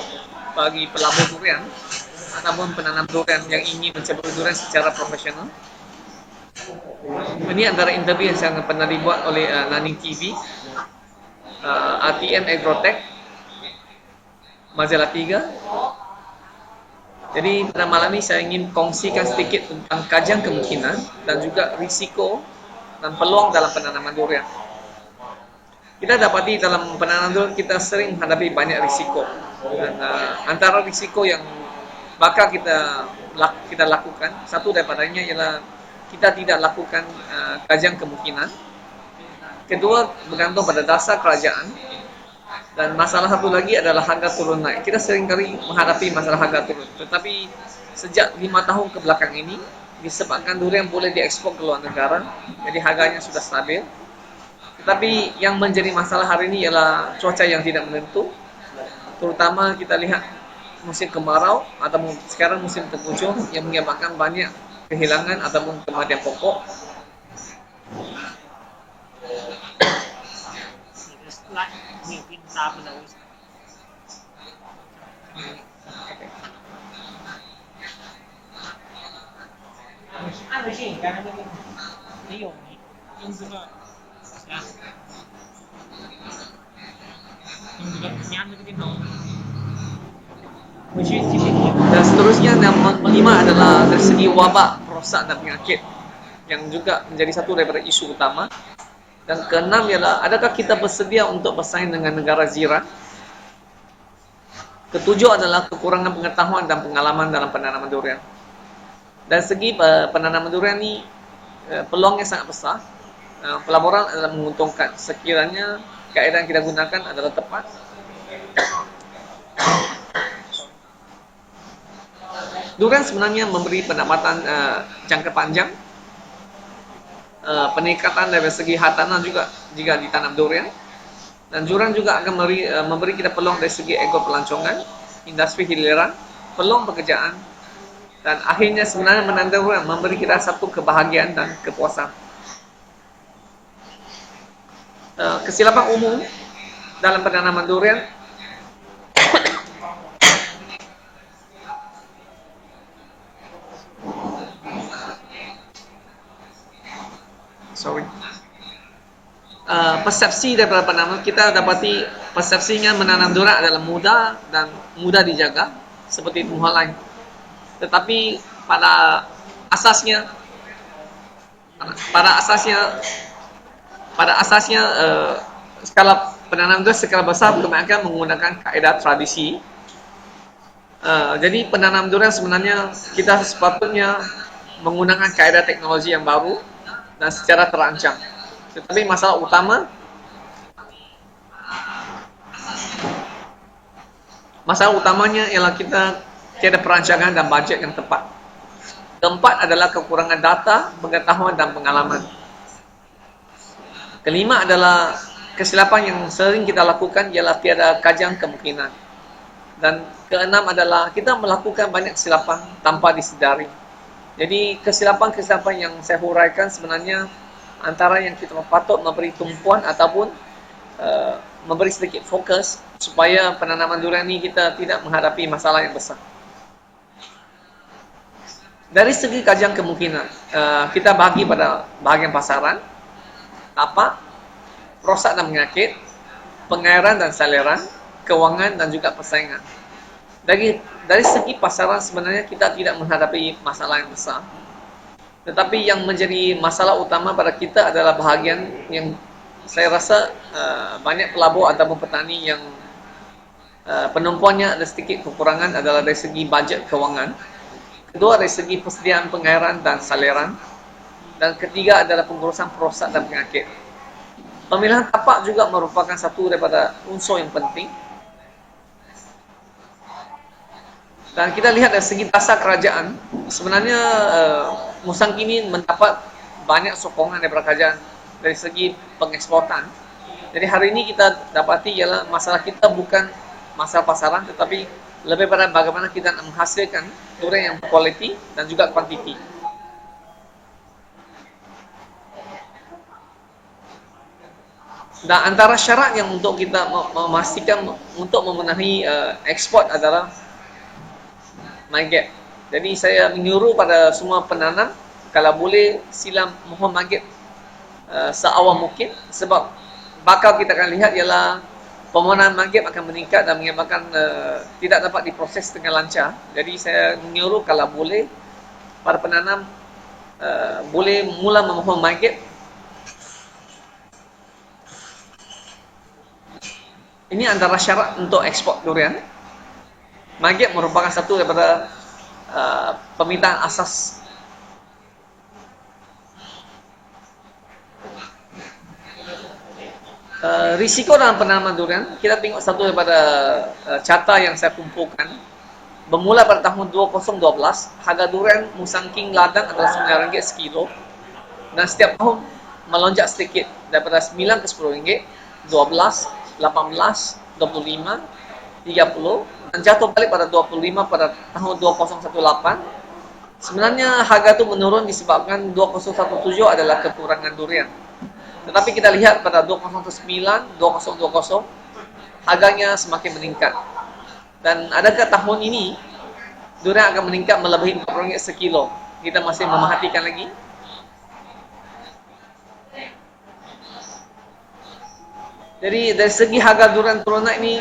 Speaker 2: bagi pelabur durian ataupun penanam durian yang ingin mencapai durian secara profesional. Ini antara interview yang saya pernah dibuat oleh Naning TV, ATM Agrotech, Majalah 3. Jadi pada malam ini saya ingin kongsikan sedikit tentang kajian kemungkinan dan juga risiko dan peluang dalam penanaman durian. Kita dapati dalam penanaman durian kita sering menghadapi banyak risiko. Dan antara risiko yang bakal kita lakukan, satu daripadanya ialah kita tidak lakukan kajian kemungkinan. Kedua, bergantung pada dasar kerajaan. Dan masalah satu lagi adalah harga turun naik. Kita seringkali menghadapi masalah harga turun. Tetapi sejak 5 tahun ke belakang ini, disebabkan durian boleh diekspor ke luar negara, jadi harganya sudah stabil. Tetapi yang menjadi masalah hari ini ialah cuaca yang tidak menentu. Terutama kita lihat musim kemarau atau sekarang musim tengkujuh yang menyebabkan banyak kehilangan ataupun kematian pokok. Dan seterusnya, yang kelima adalah dari segi wabak, rosak dan penyakit yang juga menjadi satu daripada isu utama. Dan keenam ialah adakah kita bersedia untuk bersaing dengan negara jiran. Ketujuh adalah kekurangan pengetahuan dan pengalaman dalam penanaman durian. Dan segi penanaman durian ini peluangnya sangat besar. Pelaburan adalah menguntungkan sekiranya kaedah yang kita gunakan adalah tepat. Durian sebenarnya memberi pendapatan jangka panjang, peningkatan dari segi hartanah juga jika ditanam durian, dan durian juga akan memberi kita peluang dari segi ekor pelancongan, industri hiliran, peluang pekerjaan, dan akhirnya sebenarnya menanam durian memberi kita satu kebahagiaan dan kepuasan. Kesilapan umum dalam penanaman durian persepsi daripada penanaman, kita dapati persepsinya menanam durian adalah mudah dan mudah dijaga seperti tumbuhan lain. Tetapi pada asasnya skala penanaman durian skala besar kebanyakan menggunakan kaedah tradisi. Jadi penanam durian sebenarnya kita sepatutnya menggunakan kaedah teknologi yang baru dan secara terancang. Tetapi masalah utamanya ialah kita tiada perancangan dan bajet yang tepat. Keempat adalah kekurangan data, pengetahuan dan pengalaman. Kelima adalah kesilapan yang sering kita lakukan ialah tiada kajian kemungkinan. Dan keenam adalah kita melakukan banyak kesilapan tanpa disedari. Jadi kesilapan-kesilapan yang saya huraikan sebenarnya antara yang kita patut memberi tumpuan ataupun memberi sedikit fokus supaya penanaman durian ini kita tidak menghadapi masalah yang besar. Dari segi kajian kemungkinan, kita bagi pada bahagian pasaran, tapak, rosak dan penyakit, pengairan dan saliran, kewangan dan juga persaingan. dari segi pasaran sebenarnya kita tidak menghadapi masalah yang besar. Tetapi yang menjadi masalah utama pada kita adalah bahagian yang saya rasa banyak pelabur ataupun petani yang penumpuannya ada sedikit kekurangan adalah dari segi bajet kewangan. Kedua dari segi persediaan pengairan dan saliran. Dan ketiga adalah pengurusan perosak dan penyakit. Pemilihan tapak juga merupakan satu daripada unsur yang penting. Dan kita lihat dari segi dasar kerajaan, sebenarnya Musang kini mendapat banyak sokongan daripada kerajaan dari segi pengeksportan. Jadi hari ini kita dapati ialah masalah kita bukan masalah pasaran, tetapi lebih pada bagaimana kita nak menghasilkan durian yang berkualiti dan juga kuantiti. Dan antara syarat yang untuk kita memastikan untuk memenuhi ekspor adalah maggot. Jadi saya menyuruh pada semua penanam kalau boleh sila mohon maggot seawal mungkin, sebab bakal kita akan lihat ialah permohonan maggot akan meningkat dan menyebabkan tidak dapat diproses dengan lancar. Jadi saya menyuruh kalau boleh para penanam boleh mula memohon maggot. Ini antara syarat untuk ekspor durian. Maggot merupakan satu daripada permintaan asas. Risiko dalam penanaman durian, kita tengok satu daripada carta yang saya kumpulkan. Bermula pada tahun 2012, harga durian Musang King ladang adalah RM9 sekilo. Dan setiap tahun melonjak sedikit daripada RM9 ke RM10, 12, 18, 25, 30 dan jatuh balik pada 25 pada tahun 2018. Sebenarnya harga itu menurun disebabkan 2017 adalah kekurangan durian. Tetapi kita lihat pada 2019, 2020 harganya semakin meningkat. Dan adakah tahun ini durian akan meningkat melebihi RM40 sekilo? Kita masih memerhatikan lagi. Jadi dari segi harga durian turun naik ni,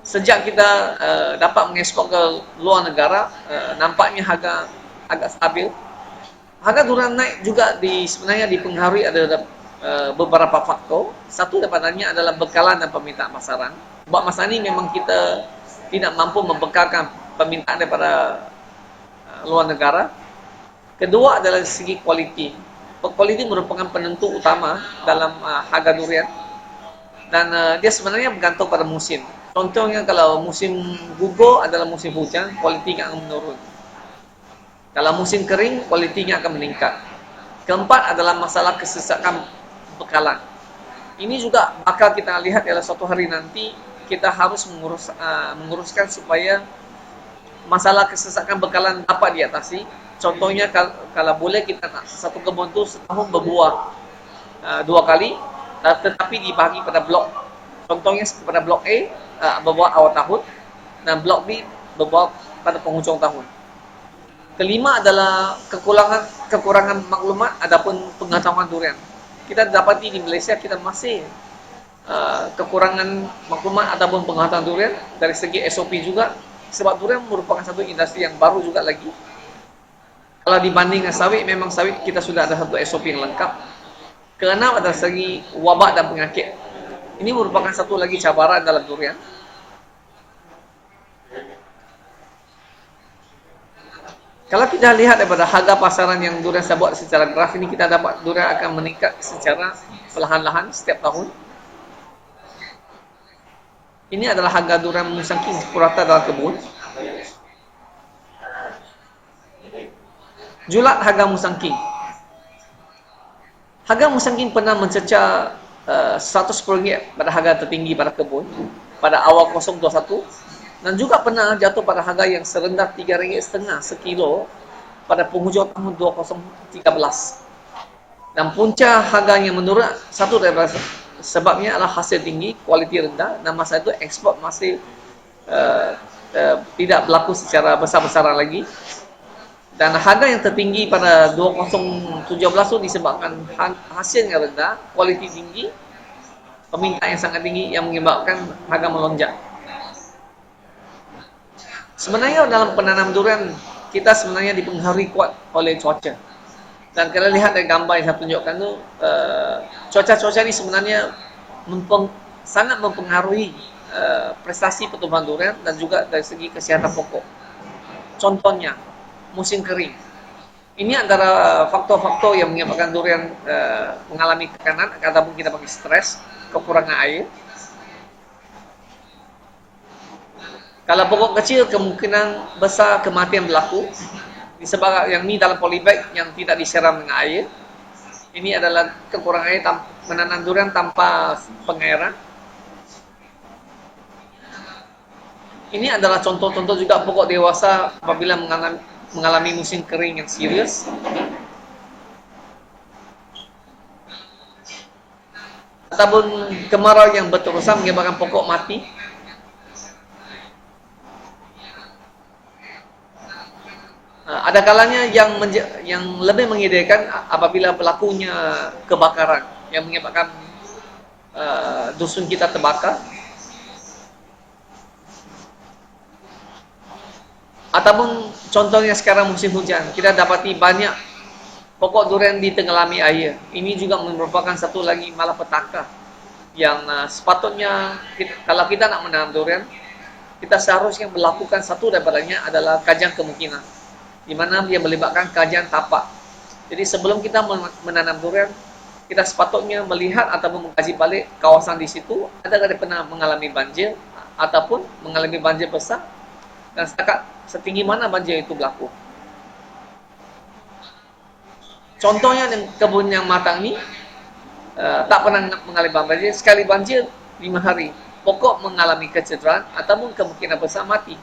Speaker 2: sejak kita dapat mengekspor ke luar negara, nampaknya harga agak stabil. Harga durian naik juga sebenarnya dipengaruhi ada beberapa faktor. Satu daripadanya adalah bekalan dan permintaan pasaran. Sebab masa ini memang kita tidak mampu membekalkan permintaan daripada luar negara. Kedua adalah segi kualiti. Kualiti merupakan penentu utama dalam harga durian. Dan dia sebenarnya bergantung pada musim. Contohnya kalau musim gugur adalah musim hujan, kualitinya akan menurun. Kalau musim kering, kualitinya akan meningkat. Keempat adalah masalah kesesakan bekalan. Ini juga bakal kita lihat ialah suatu hari nanti kita harus menguruskan supaya masalah kesesakan bekalan dapat diatasi. Contohnya kalau boleh kita satu kebun tu setahun berbuah 2 kali, tetapi dibagi pada blok. Contohnya pada blok A berbuah awal tahun dan blok B berbuah pada penghujung tahun. Kelima adalah kekurangan maklumat adapun pengetahuan durian. Kita dapati di Malaysia kita masih kekurangan maklumat ataupun pengetahuan durian dari segi SOP juga, sebab durian merupakan satu industri yang baru juga lagi. Kalau dibanding dengan sawit, memang sawit kita sudah ada satu SOP yang lengkap. Keenam adalah segi wabak dan penyakit. Ini merupakan satu lagi cabaran dalam durian. Kalau kita lihat daripada harga pasaran yang durian saya buat secara graf ini, kita dapat durian akan meningkat secara perlahan-lahan setiap tahun. Ini adalah harga durian Musang King purata dalam kebun. Julat harga Musang King. Harga Musang King pernah mencecah RM110 pada harga tertinggi pada kebun pada awal 2021 dan juga pernah jatuh pada harga yang serendah RM3.50 sekilo pada penghujung tahun 2013. Dan punca harga yang menurun satu daripada sebabnya adalah hasil tinggi, kualiti rendah, dan masa itu ekspor masih tidak berlaku secara besar-besaran lagi. Dan harga yang tertinggi pada 2017 itu disebabkan hasilnya rendah, kualiti tinggi, permintaan yang sangat tinggi yang menyebabkan harga melonjak. Sebenarnya dalam penanam durian kita sebenarnya dipengaruhi kuat oleh cuaca. Dan kalau lihat dari gambar yang saya tunjukkan tu, cuaca-cuaca ini sebenarnya sangat mempengaruhi prestasi pertumbuhan durian dan juga dari segi kesihatan pokok. Contohnya, musim kering. Ini antara faktor-faktor yang menyebabkan durian mengalami tekanan ataupun kita panggil stres, kekurangan air. Kalau pokok kecil, kemungkinan besar kematian berlaku disebabkan yang ini dalam polybag yang tidak disiram dengan air. Ini adalah kekurangan air menanam durian tanpa pengairan. Ini adalah contoh-contoh juga pokok dewasa apabila mengalami musim kering yang serius. Ataupun kemarau yang berterusan menyebabkan pokok mati. Ada kalanya yang lebih menyedihkan apabila berlakunya kebakaran yang menyebabkan dusun kita terbakar. Ataupun contohnya sekarang musim hujan, kita dapati banyak pokok durian ditenggelami air. Ini juga merupakan satu lagi malapetaka yang sepatutnya kalau kita nak menanam durian, kita seharusnya melakukan satu daripadanya adalah kajian kemungkinan, di mana dia melibatkan kajian tapak. Jadi sebelum kita menanam durian, kita sepatutnya melihat ataupun mengkaji balik kawasan di situ, adakah dia pernah mengalami banjir ataupun mengalami banjir besar, dan setinggi mana banjir itu berlaku. Contohnya kebun yang matang ni tak pernah mengalami banjir. Sekali banjir 5 hari, pokok mengalami kecederaan ataupun kemungkinan besar mati.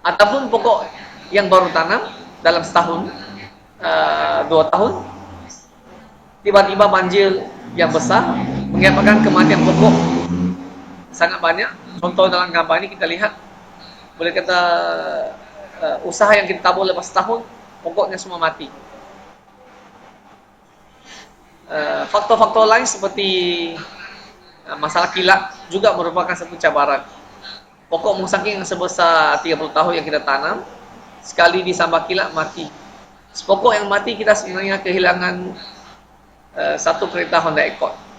Speaker 2: Ataupun pokok yang baru tanam dalam setahun, 2 tahun, tiba-tiba banjir yang besar menyebabkan kematian pokok sangat banyak. Contoh dalam gambar ini kita lihat, boleh kata usaha yang kita tabur lepas setahun, pokoknya semua mati. Faktor-faktor lain seperti masalah kilat juga merupakan satu cabaran. Pokok musangking yang sebesar 30 tahun yang kita tanam, sekali disambar kilat mati. Sepokok yang mati kita sebenarnya kehilangan satu kereta Honda Accord.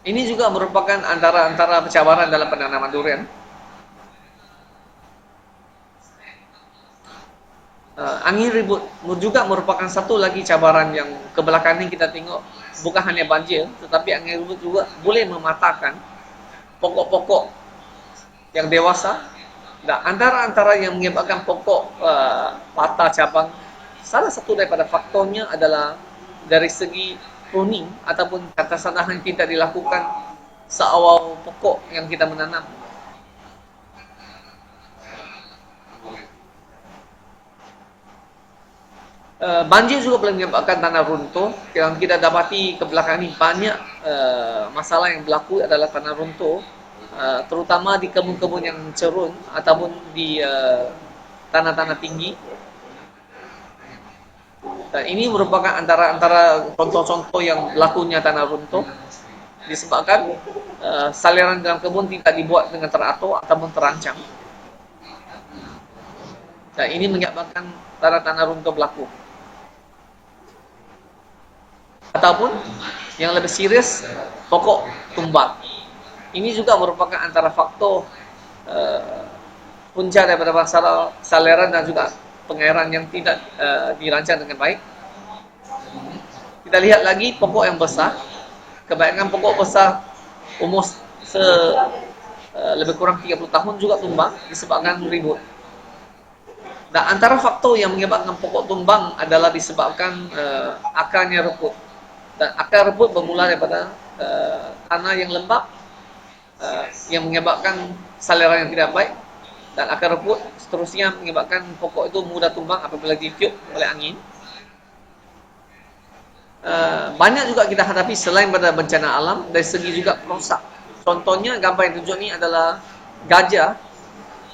Speaker 2: Ini juga merupakan antara cabaran dalam penanaman durian. Angin ribut juga merupakan satu lagi cabaran yang kebelakangan ini kita tengok. Bukan hanya banjir, tetapi angin ribut juga boleh mematahkan pokok-pokok yang dewasa. Dan antara yang menyebabkan pokok patah cabang, salah satu daripada faktornya adalah dari segi pruning ataupun tata-tata yang tidak dilakukan seawal pokok yang kita menanam. Banjir juga boleh menyebabkan tanah runtuh. Yang kita dapati ke belakang ini banyak masalah yang berlaku adalah tanah runtuh, terutama di kebun-kebun yang cerun ataupun di tanah-tanah tinggi. Dan ini merupakan antara contoh-contoh yang berlakunya tanah runtuh disebabkan saliran dalam kebun tidak dibuat dengan teratur ataupun terancang. Dan ini menyebabkan tanah-tanah runtuh berlaku. Ataupun yang lebih serius, pokok tumbang. Ini juga merupakan antara faktor punca daripada masalah saliran dan juga pengairan yang tidak dirancang dengan baik. Kita lihat lagi pokok yang besar. Kebanyakan pokok besar umur lebih kurang 30 tahun juga tumbang disebabkan ribut. Dan antara faktor yang menyebabkan pokok tumbang adalah disebabkan akarnya reput. Dan akar reput bermula daripada tanah yang lembab yang menyebabkan saliran yang tidak baik. Dan akar reput seterusnya menyebabkan pokok itu mudah tumbang apabila ditiup oleh angin. Banyak juga kita hadapi selain pada bencana alam, dari segi juga perosak. Contohnya gambar yang tunjuk ni adalah gajah,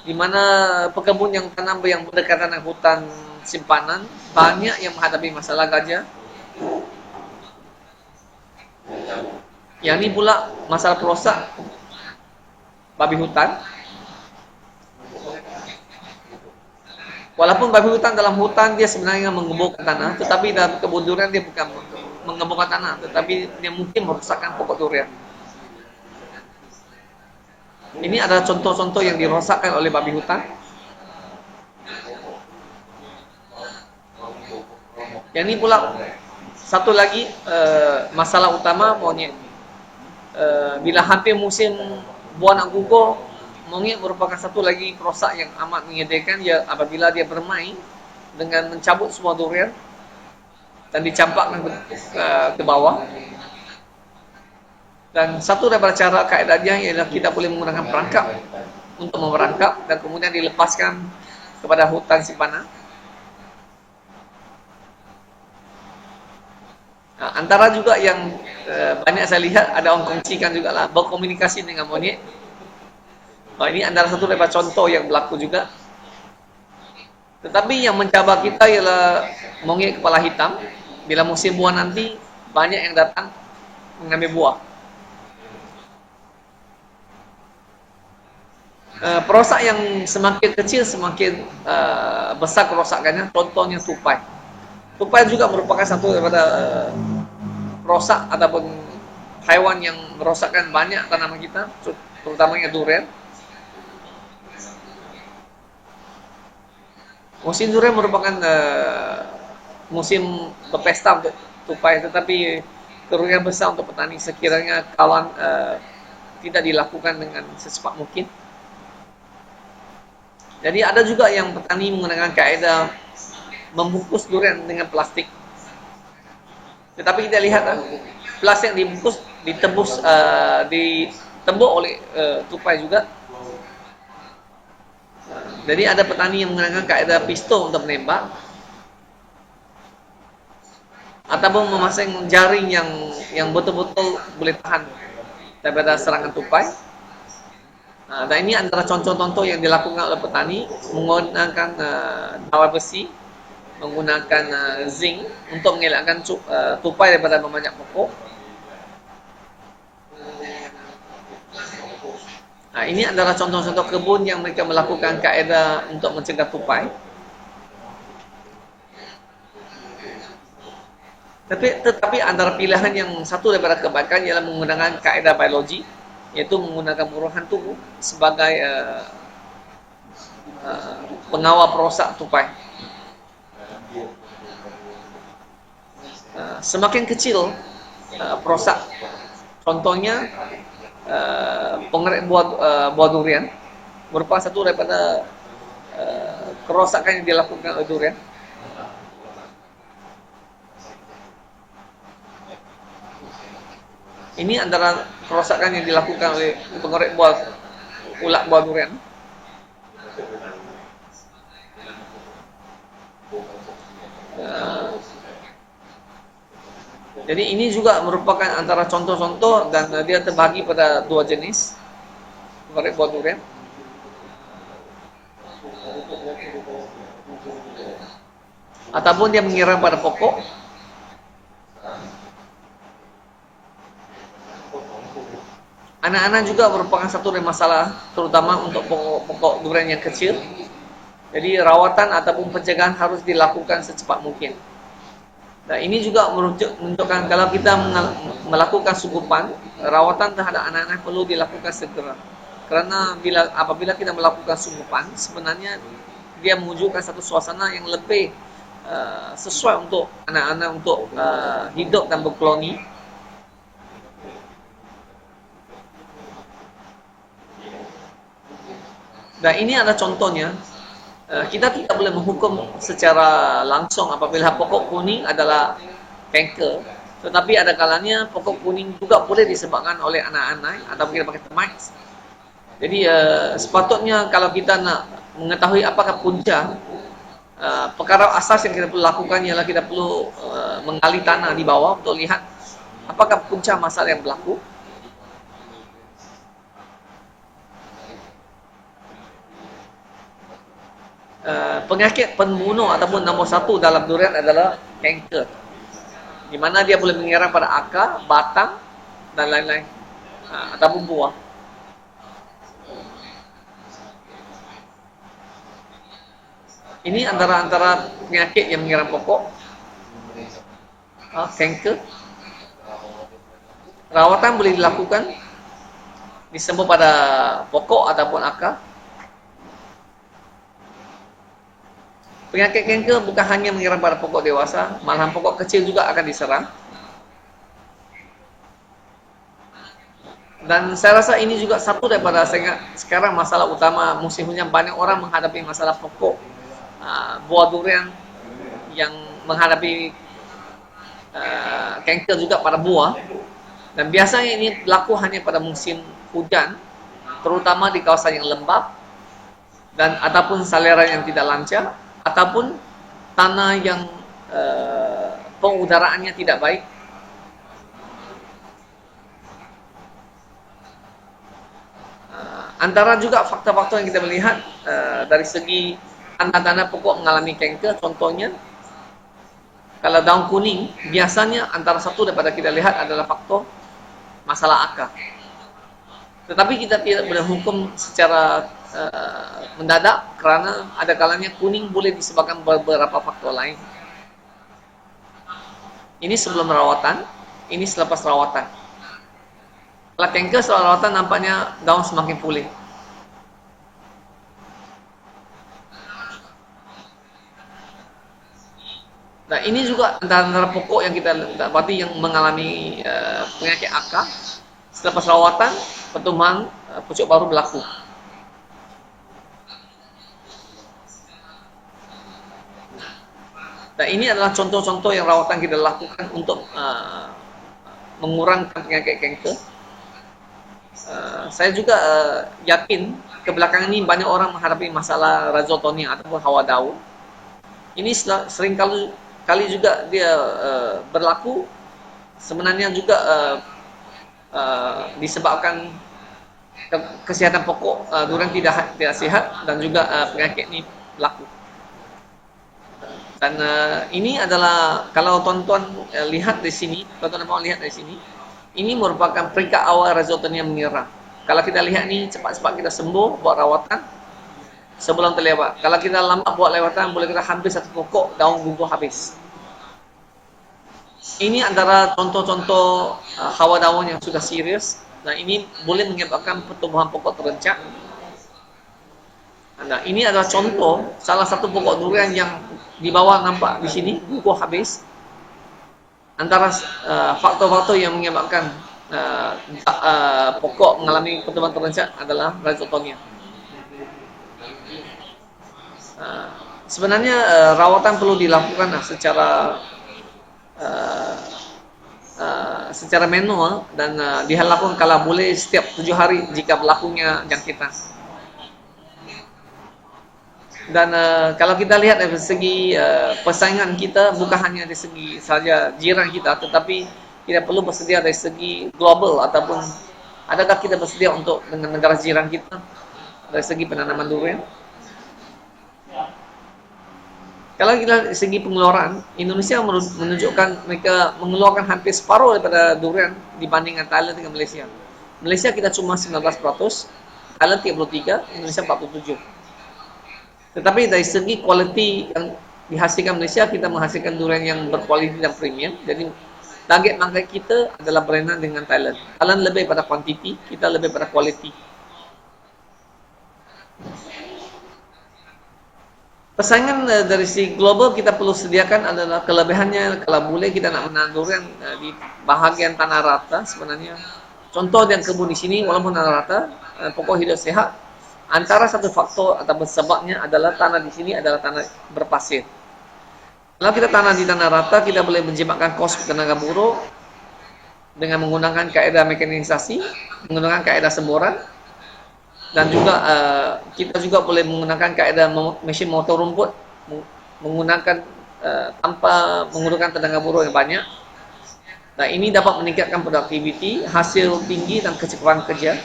Speaker 2: di mana pekebun yang tanam yang berdekatan dengan hutan simpanan banyak yang menghadapi masalah gajah. Yang ni pula masalah perosak babi hutan. Walaupun babi hutan dalam hutan dia sebenarnya menggemburkan tanah, tetapi dalam kebun durian dia bukan menggemburkan tanah, tetapi dia mungkin merosakkan pokok durian. Ini adalah contoh-contoh yang dirosakkan oleh babi hutan. Yang ini pula satu lagi masalah utama monyet. Bila hampir musim buah nak gugur, monyet merupakan satu lagi perosak yang amat menyedihkan. Apabila dia bermain dengan mencabut semua durian dan dicampakkan ke bawah. Dan satu daripada cara kaedahnya ialah kita boleh menggunakan perangkap untuk memerangkap dan kemudian dilepaskan kepada hutan simpanan. Antara juga yang banyak saya lihat ada orang kongsikan juga lah, berkomunikasi dengan monyet. Ini antara satu daripada contoh yang berlaku juga. Tetapi yang mencabar kita ialah monyet kepala hitam. Bila musim buah nanti, banyak yang datang mengambil buah. Perosak yang semakin kecil semakin besar kerosakannya. Contohnya tupai. Tupai juga merupakan satu daripada perosak ataupun haiwan yang merosakkan banyak tanaman kita, terutamanya durian. Musim durian merupakan musim berpesta untuk tupai, tetapi kerugian besar untuk petani sekiranya kawan tidak dilakukan dengan secepat mungkin. Jadi ada juga yang petani menggunakan kaedah membungkus durian dengan plastik. Tetapi kita lihat plastik yang dibungkus ditembok oleh tupai juga. Jadi ada petani yang menggunakan kaedah pistol untuk menembak ataupun memasang jaring yang betul-betul boleh tahan daripada serangan tupai. Dan ini antara contoh-contoh yang dilakukan oleh petani menggunakan dawai besi, menggunakan zinc untuk mengelakkan tupai daripada memanjat pokok. Ini adalah contoh-contoh kebun yang mereka melakukan kaedah untuk mencegah tupai. Tetapi antara pilihan yang satu daripada kebaikan ialah menggunakan kaedah biologi, iaitu menggunakan buruhan tubuh sebagai pengawal perosak tupai. Semakin kecil perosak, contohnya pengerat buah durian merupakan satu daripada kerosakan yang dilakukan oleh durian. Ini antara kerosakan yang dilakukan oleh pengerat ulat buah durian. Jadi ini juga merupakan antara contoh-contoh dan dia terbagi pada dua jenis pengerat buah durian. Ataupun dia menyerang pada pokok. Anak-anak juga merupakan satu dari masalah, terutama untuk pokok durian yang kecil. Jadi rawatan ataupun pencegahan harus dilakukan secepat mungkin. Dan ini juga menunjukkan kalau kita melakukan sukupan, rawatan terhadap anak-anak perlu dilakukan segera. Kerana apabila kita melakukan sukupan, sebenarnya dia mewujudkan satu suasana yang lebih sesuai untuk anak-anak untuk hidup dan berkoloni. Dan ini adalah contohnya. Kita tidak boleh menghukum secara langsung apabila pokok kuning adalah kanker. Tetapi ada kalanya pokok kuning juga boleh disebabkan oleh anak-anak atau kita pakai termites. Jadi sepatutnya kalau kita nak mengetahui apakah punca, perkara asas yang kita perlu lakukan ialah kita perlu menggali tanah di bawah untuk lihat apakah punca masalah yang berlaku. Penyakit pembunuh ataupun nombor satu dalam durian adalah kanker, di mana dia boleh menyerang pada akar, batang dan lain-lain, ataupun buah. Ini antara penyakit yang menyerang pokok, kanker. Rawatan boleh dilakukan disembuh pada pokok ataupun akar. Penyakit kanker bukan hanya menyerang pada pokok dewasa, malahan pokok kecil juga akan diserang. Dan saya rasa ini juga satu daripada sekarang masalah utama musim hujan. Banyak orang menghadapi masalah pokok buah durian yang menghadapi kanker juga pada buah. Dan biasanya ini berlaku hanya pada musim hujan, terutama di kawasan yang lembap dan ataupun saluran yang tidak lancar, ataupun tanah yang pengudaraannya tidak baik. Antara juga faktor-faktor yang kita melihat dari segi tanda-tanda pokok mengalami kanker, contohnya kalau daun kuning, biasanya antara satu daripada kita lihat adalah faktor masalah akar. Tetapi kita tidak boleh hukum secara mendadak, kerana ada kalanya kuning boleh disebabkan beberapa faktor lain. Ini sebelum rawatan, ini selepas rawatan. Kalau kanker setelah rawatan nampaknya daun semakin pulih. Nah, ini juga antara pokok yang kita dapati yang mengalami penyakit akar. Selepas rawatan, pertumbuhan pucuk baru berlaku. Nah, ini adalah contoh-contoh yang rawatan kita lakukan untuk mengurangkan penyakit kanker. Saya juga yakin kebelakangan ini banyak orang menghadapi masalah rhizotonia ataupun hawa daun. Ini sering kali juga dia berlaku sebenarnya juga disebabkan kesihatan pokok durian tidak sehat, dan juga penyakit ini berlaku. Dan ini adalah, kalau tuan-tuan lihat di sini, tuan-tuan lihat di sini, ini merupakan peringkat awal rhizotonia menyerang. Kalau kita lihat ni, cepat-cepat kita sembuh buat rawatan sebelum terlewat. Kalau kita lambat buat rawatan, boleh kita hampir satu pokok daun gugur habis. Ini antara contoh-contoh hawa daun yang sudah serius. Nah, ini boleh menyebabkan pertumbuhan pokok terencang. Nah, ini adalah contoh salah satu pokok durian yang di bawah nampak di sini gugur habis. Antara faktor-faktor yang menyebabkan pokok mengalami pertumbuhan terencang adalah rhizotonia. Sebenarnya rawatan perlu dilakukan secara manual, dan dilakukan kalau boleh setiap 7 hari jika berlakunya jangkitan. Dan kalau kita lihat dari segi persaingan kita, bukan hanya dari segi saja jiran kita, tetapi kita perlu bersedia dari segi global, ataupun adakah kita bersedia untuk dengan negara jiran kita dari segi penanaman durian. Kalau kita dari segi pengeluaran, Indonesia menunjukkan mereka mengeluarkan hampir separuh daripada durian dibandingkan Thailand dengan Malaysia. Malaysia kita cuma 19%, Thailand 33%, Indonesia 47%. Tetapi dari segi kualiti yang dihasilkan Malaysia, kita menghasilkan durian yang berkualiti dan premium. Jadi target market kita adalah berlainan dengan Thailand. Thailand lebih pada kuantiti, kita lebih pada kualiti. Persaingan dari segi global kita perlu sediakan adalah kelebihannya. Kalau boleh kita nak menanam durian di bahagian tanah rata sebenarnya. Contoh yang kebun di sini walaupun tanah rata, pokok hidup sehat. Antara satu faktor atau sebabnya adalah tanah di sini adalah tanah berpasir. Kalau kita tanah di tanah rata, kita boleh menjimatkan kos tenaga buruh dengan menggunakan kaedah mekanisasi, menggunakan kaedah semburan, dan juga kita juga boleh menggunakan kaedah mesin motor rumput, menggunakan tanpa menggunakan tenaga buruh yang banyak. Nah, ini dapat meningkatkan produktiviti, hasil tinggi dan kecepatan kerja.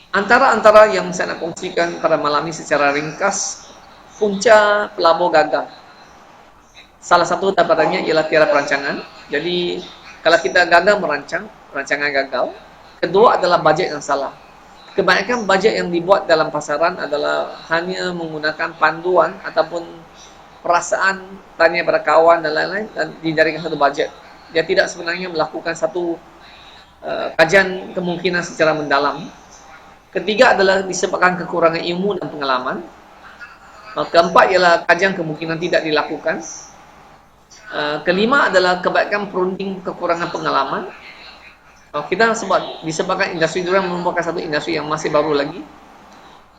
Speaker 2: Antara yang saya nak kongsikan pada malam ini secara ringkas, punca pelabur gagal. Salah satu daripadanya ialah tiada perancangan. Jadi Kalau kita gagal merancang, rancangan gagal. Kedua adalah bajet yang salah. Kebanyakan bajet yang dibuat dalam pasaran adalah hanya menggunakan panduan ataupun perasaan, tanya pada kawan dan lain-lain, dan dijadikan satu bajet. Dia tidak sebenarnya melakukan satu kajian kemungkinan secara mendalam. Ketiga adalah disebabkan kekurangan ilmu dan pengalaman. Keempat ialah kajian kemungkinan tidak dilakukan. Kelima adalah kebanyakan perunding kekurangan pengalaman. Kita sebab disebabkan industri durian merupakan satu industri yang masih baru lagi.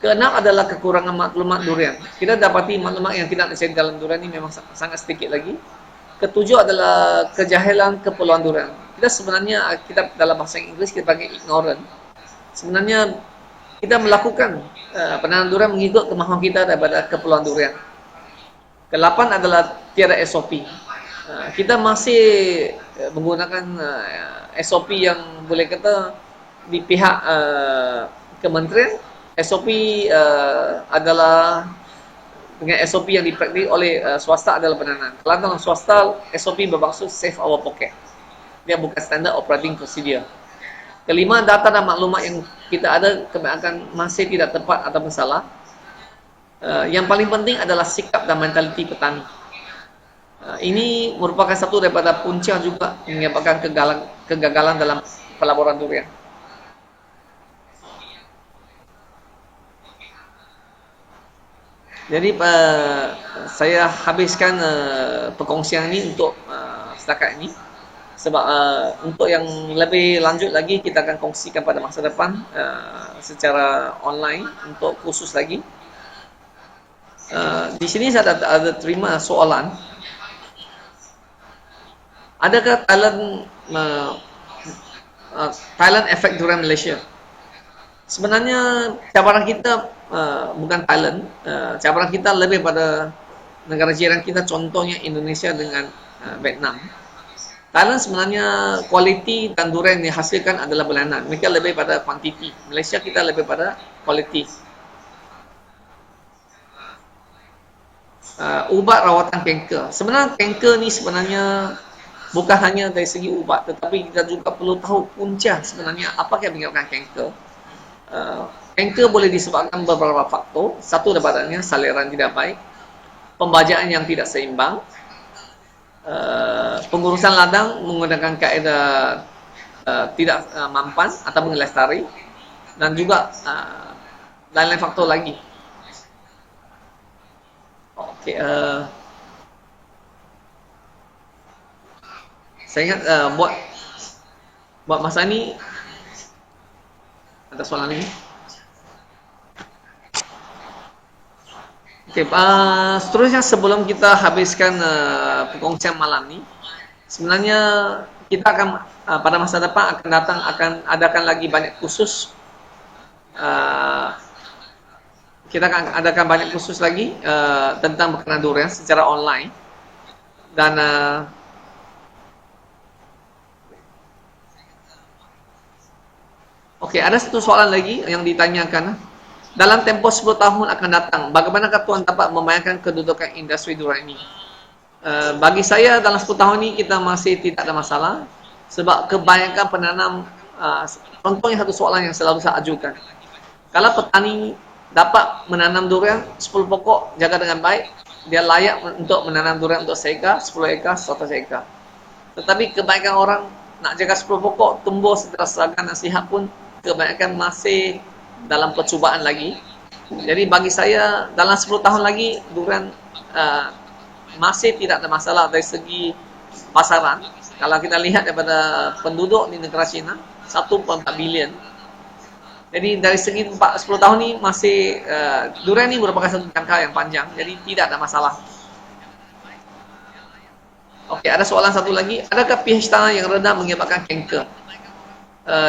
Speaker 2: Keenam adalah kekurangan maklumat durian. Kita dapati maklumat yang tidak ada dalam durian ini memang sangat sedikit lagi. Ketujuh adalah kejahilan keperluan durian. Kita sebenarnya, kita dalam bahasa Inggeris kita panggil ignorant. Sebenarnya kita melakukan penanaman durian mengikut kemahuan kita daripada keperluan durian. Kedelapan adalah tiada SOP. Kita masih menggunakan SOP yang boleh kata di pihak kementerian. SOP adalah dengan SOP yang dipraktik oleh swasta adalah penanaman. Kalau dalam swasta, SOP bermaksud save our pocket. Dia bukan standard operating procedure. Kelima, data dan maklumat yang kita ada kebanyakan masih tidak tepat atau salah. Yang paling penting adalah sikap dan mentaliti petani. Ini merupakan satu daripada punca juga menyebabkan kegagalan dalam pelaburan durian. Jadi saya habiskan perkongsian ini untuk setakat ini. Sebab untuk yang lebih lanjut lagi kita akan kongsikan pada masa depan secara online untuk khusus lagi. Di sini saya ada terima soalan. Adakah Thailand efek durian Malaysia? Sebenarnya cabaran kita bukan Thailand, cabaran kita lebih pada negara jiran kita, contohnya Indonesia dengan Vietnam. Thailand sebenarnya kualiti dan durian yang dihasilkan adalah bulanan. Mereka lebih pada kuantiti. Malaysia kita lebih pada kualiti. Ubat rawatan kanker. Sebenarnya kanker ni sebenarnya bukan hanya dari segi ubat, tetapi kita juga perlu tahu punca sebenarnya apakah yang menyebabkan kanker. Kanker boleh disebabkan beberapa faktor. Satu daripadanya saliran tidak baik, pembajaan yang tidak seimbang, pengurusan ladang menggunakan kaedah tidak mampan atau mengelestari, dan juga lain-lain faktor lagi. Okey, saya ingat buat masa ni ada soalan lagi. Okey, seterusnya sebelum kita habiskan perkongsian malam ni, sebenarnya kita akan pada masa depan akan datang akan adakan lagi banyak khusus. Kita akan adakan banyak khusus lagi tentang berkenaan durian secara online. Dan okey, ada satu soalan lagi yang ditanyakan. Dalam tempoh 10 tahun akan datang, bagaimanakah tuan dapat membayangkan kedudukan industri durian ini? Bagi saya dalam 10 tahun ini kita masih tidak ada masalah. Sebab kebanyakan penanam, contohnya satu soalan yang selalu saya ajukan. Kalau petani dapat menanam durian 10 pokok, jaga dengan baik, dia layak untuk menanam durian untuk 1 ekar, 10 ekar, 100 ekar. Tetapi kebanyakan orang nak jaga 10 pokok, tumbuh secara seragam nasihat pun kebanyakan masih dalam percubaan lagi. Jadi bagi saya dalam 10 tahun lagi durian masih tidak ada masalah dari segi pasaran. Kalau kita lihat daripada penduduk di negara China 1.4 bilion. Jadi dari segi 10 tahun ni masih durian ni merupakan satu jangka yang panjang. Jadi tidak ada masalah. Okey, ada soalan satu lagi. Adakah pH tanah yang rendah menyebabkan kanker?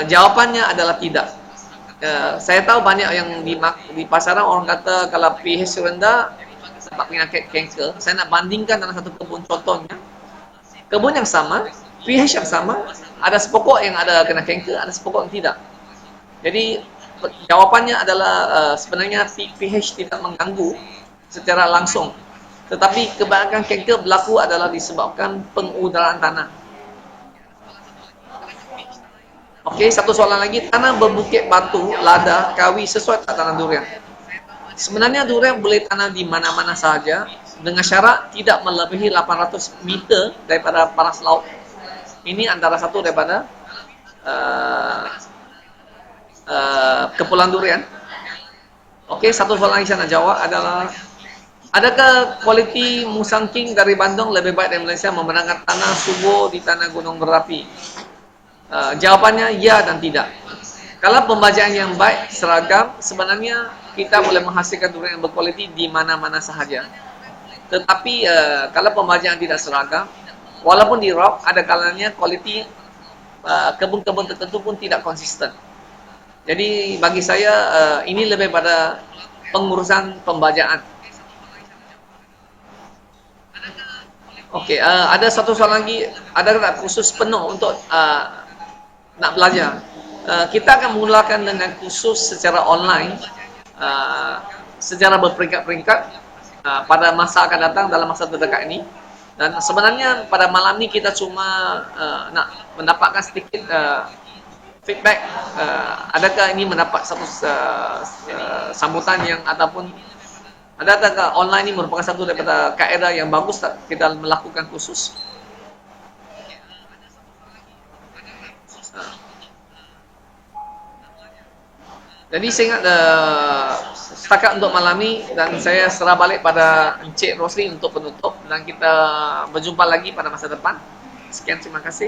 Speaker 2: Jawapannya adalah tidak. Saya tahu banyak yang di pasaran orang kata kalau pH rendah dapat penyakit kanker. Saya nak bandingkan dalam satu kebun, contohnya kebun yang sama, pH yang sama, ada sepokok yang ada kena kanker, ada sepokok yang tidak. Jadi jawapannya adalah sebenarnya pH tidak mengganggu secara langsung, tetapi kebanyakan kanker berlaku adalah disebabkan pengudaraan tanah. Okey, satu soalan lagi, tanah berbukit batu, lada, kawi sesuai tak tanam durian? Sebenarnya durian boleh tanam di mana-mana sahaja dengan syarat tidak melebihi 800 meter daripada paras laut. Ini antara satu daripada uh, kepulauan durian. Okey, satu soalan yang saya nak jawab adalah, adakah kualiti Musang King dari Bandung lebih baik dari Malaysia memandangkan tanah subur di tanah gunung berapi? Jawapannya ya dan tidak. Kalau pembajaan yang baik, seragam, sebenarnya kita boleh menghasilkan durian yang berkualiti di mana-mana sahaja. Tetapi kalau pembajaan tidak seragam, walaupun di rock, ada kalanya kualiti kebun-kebun tertentu pun tidak konsisten. Jadi bagi saya ini lebih pada pengurusan pembajaan. Okey, ada satu soalan lagi, ada tak kursus penuh untuk nak belajar? Kita akan mulakan dengan kursus secara online, secara berperingkat-peringkat pada masa akan datang, dalam masa terdekat ini. Dan sebenarnya pada malam ni kita cuma nak mendapatkan sedikit feedback, adakah ini mendapat satu sambutan yang ataupun adakah online ini merupakan satu daripada kaedah yang bagus tak kita melakukan kursus. Jadi saya ingat setakat untuk malam ni, dan saya serah balik pada Encik Rosli untuk penutup, dan kita berjumpa lagi pada masa depan. Sekian, terima kasih.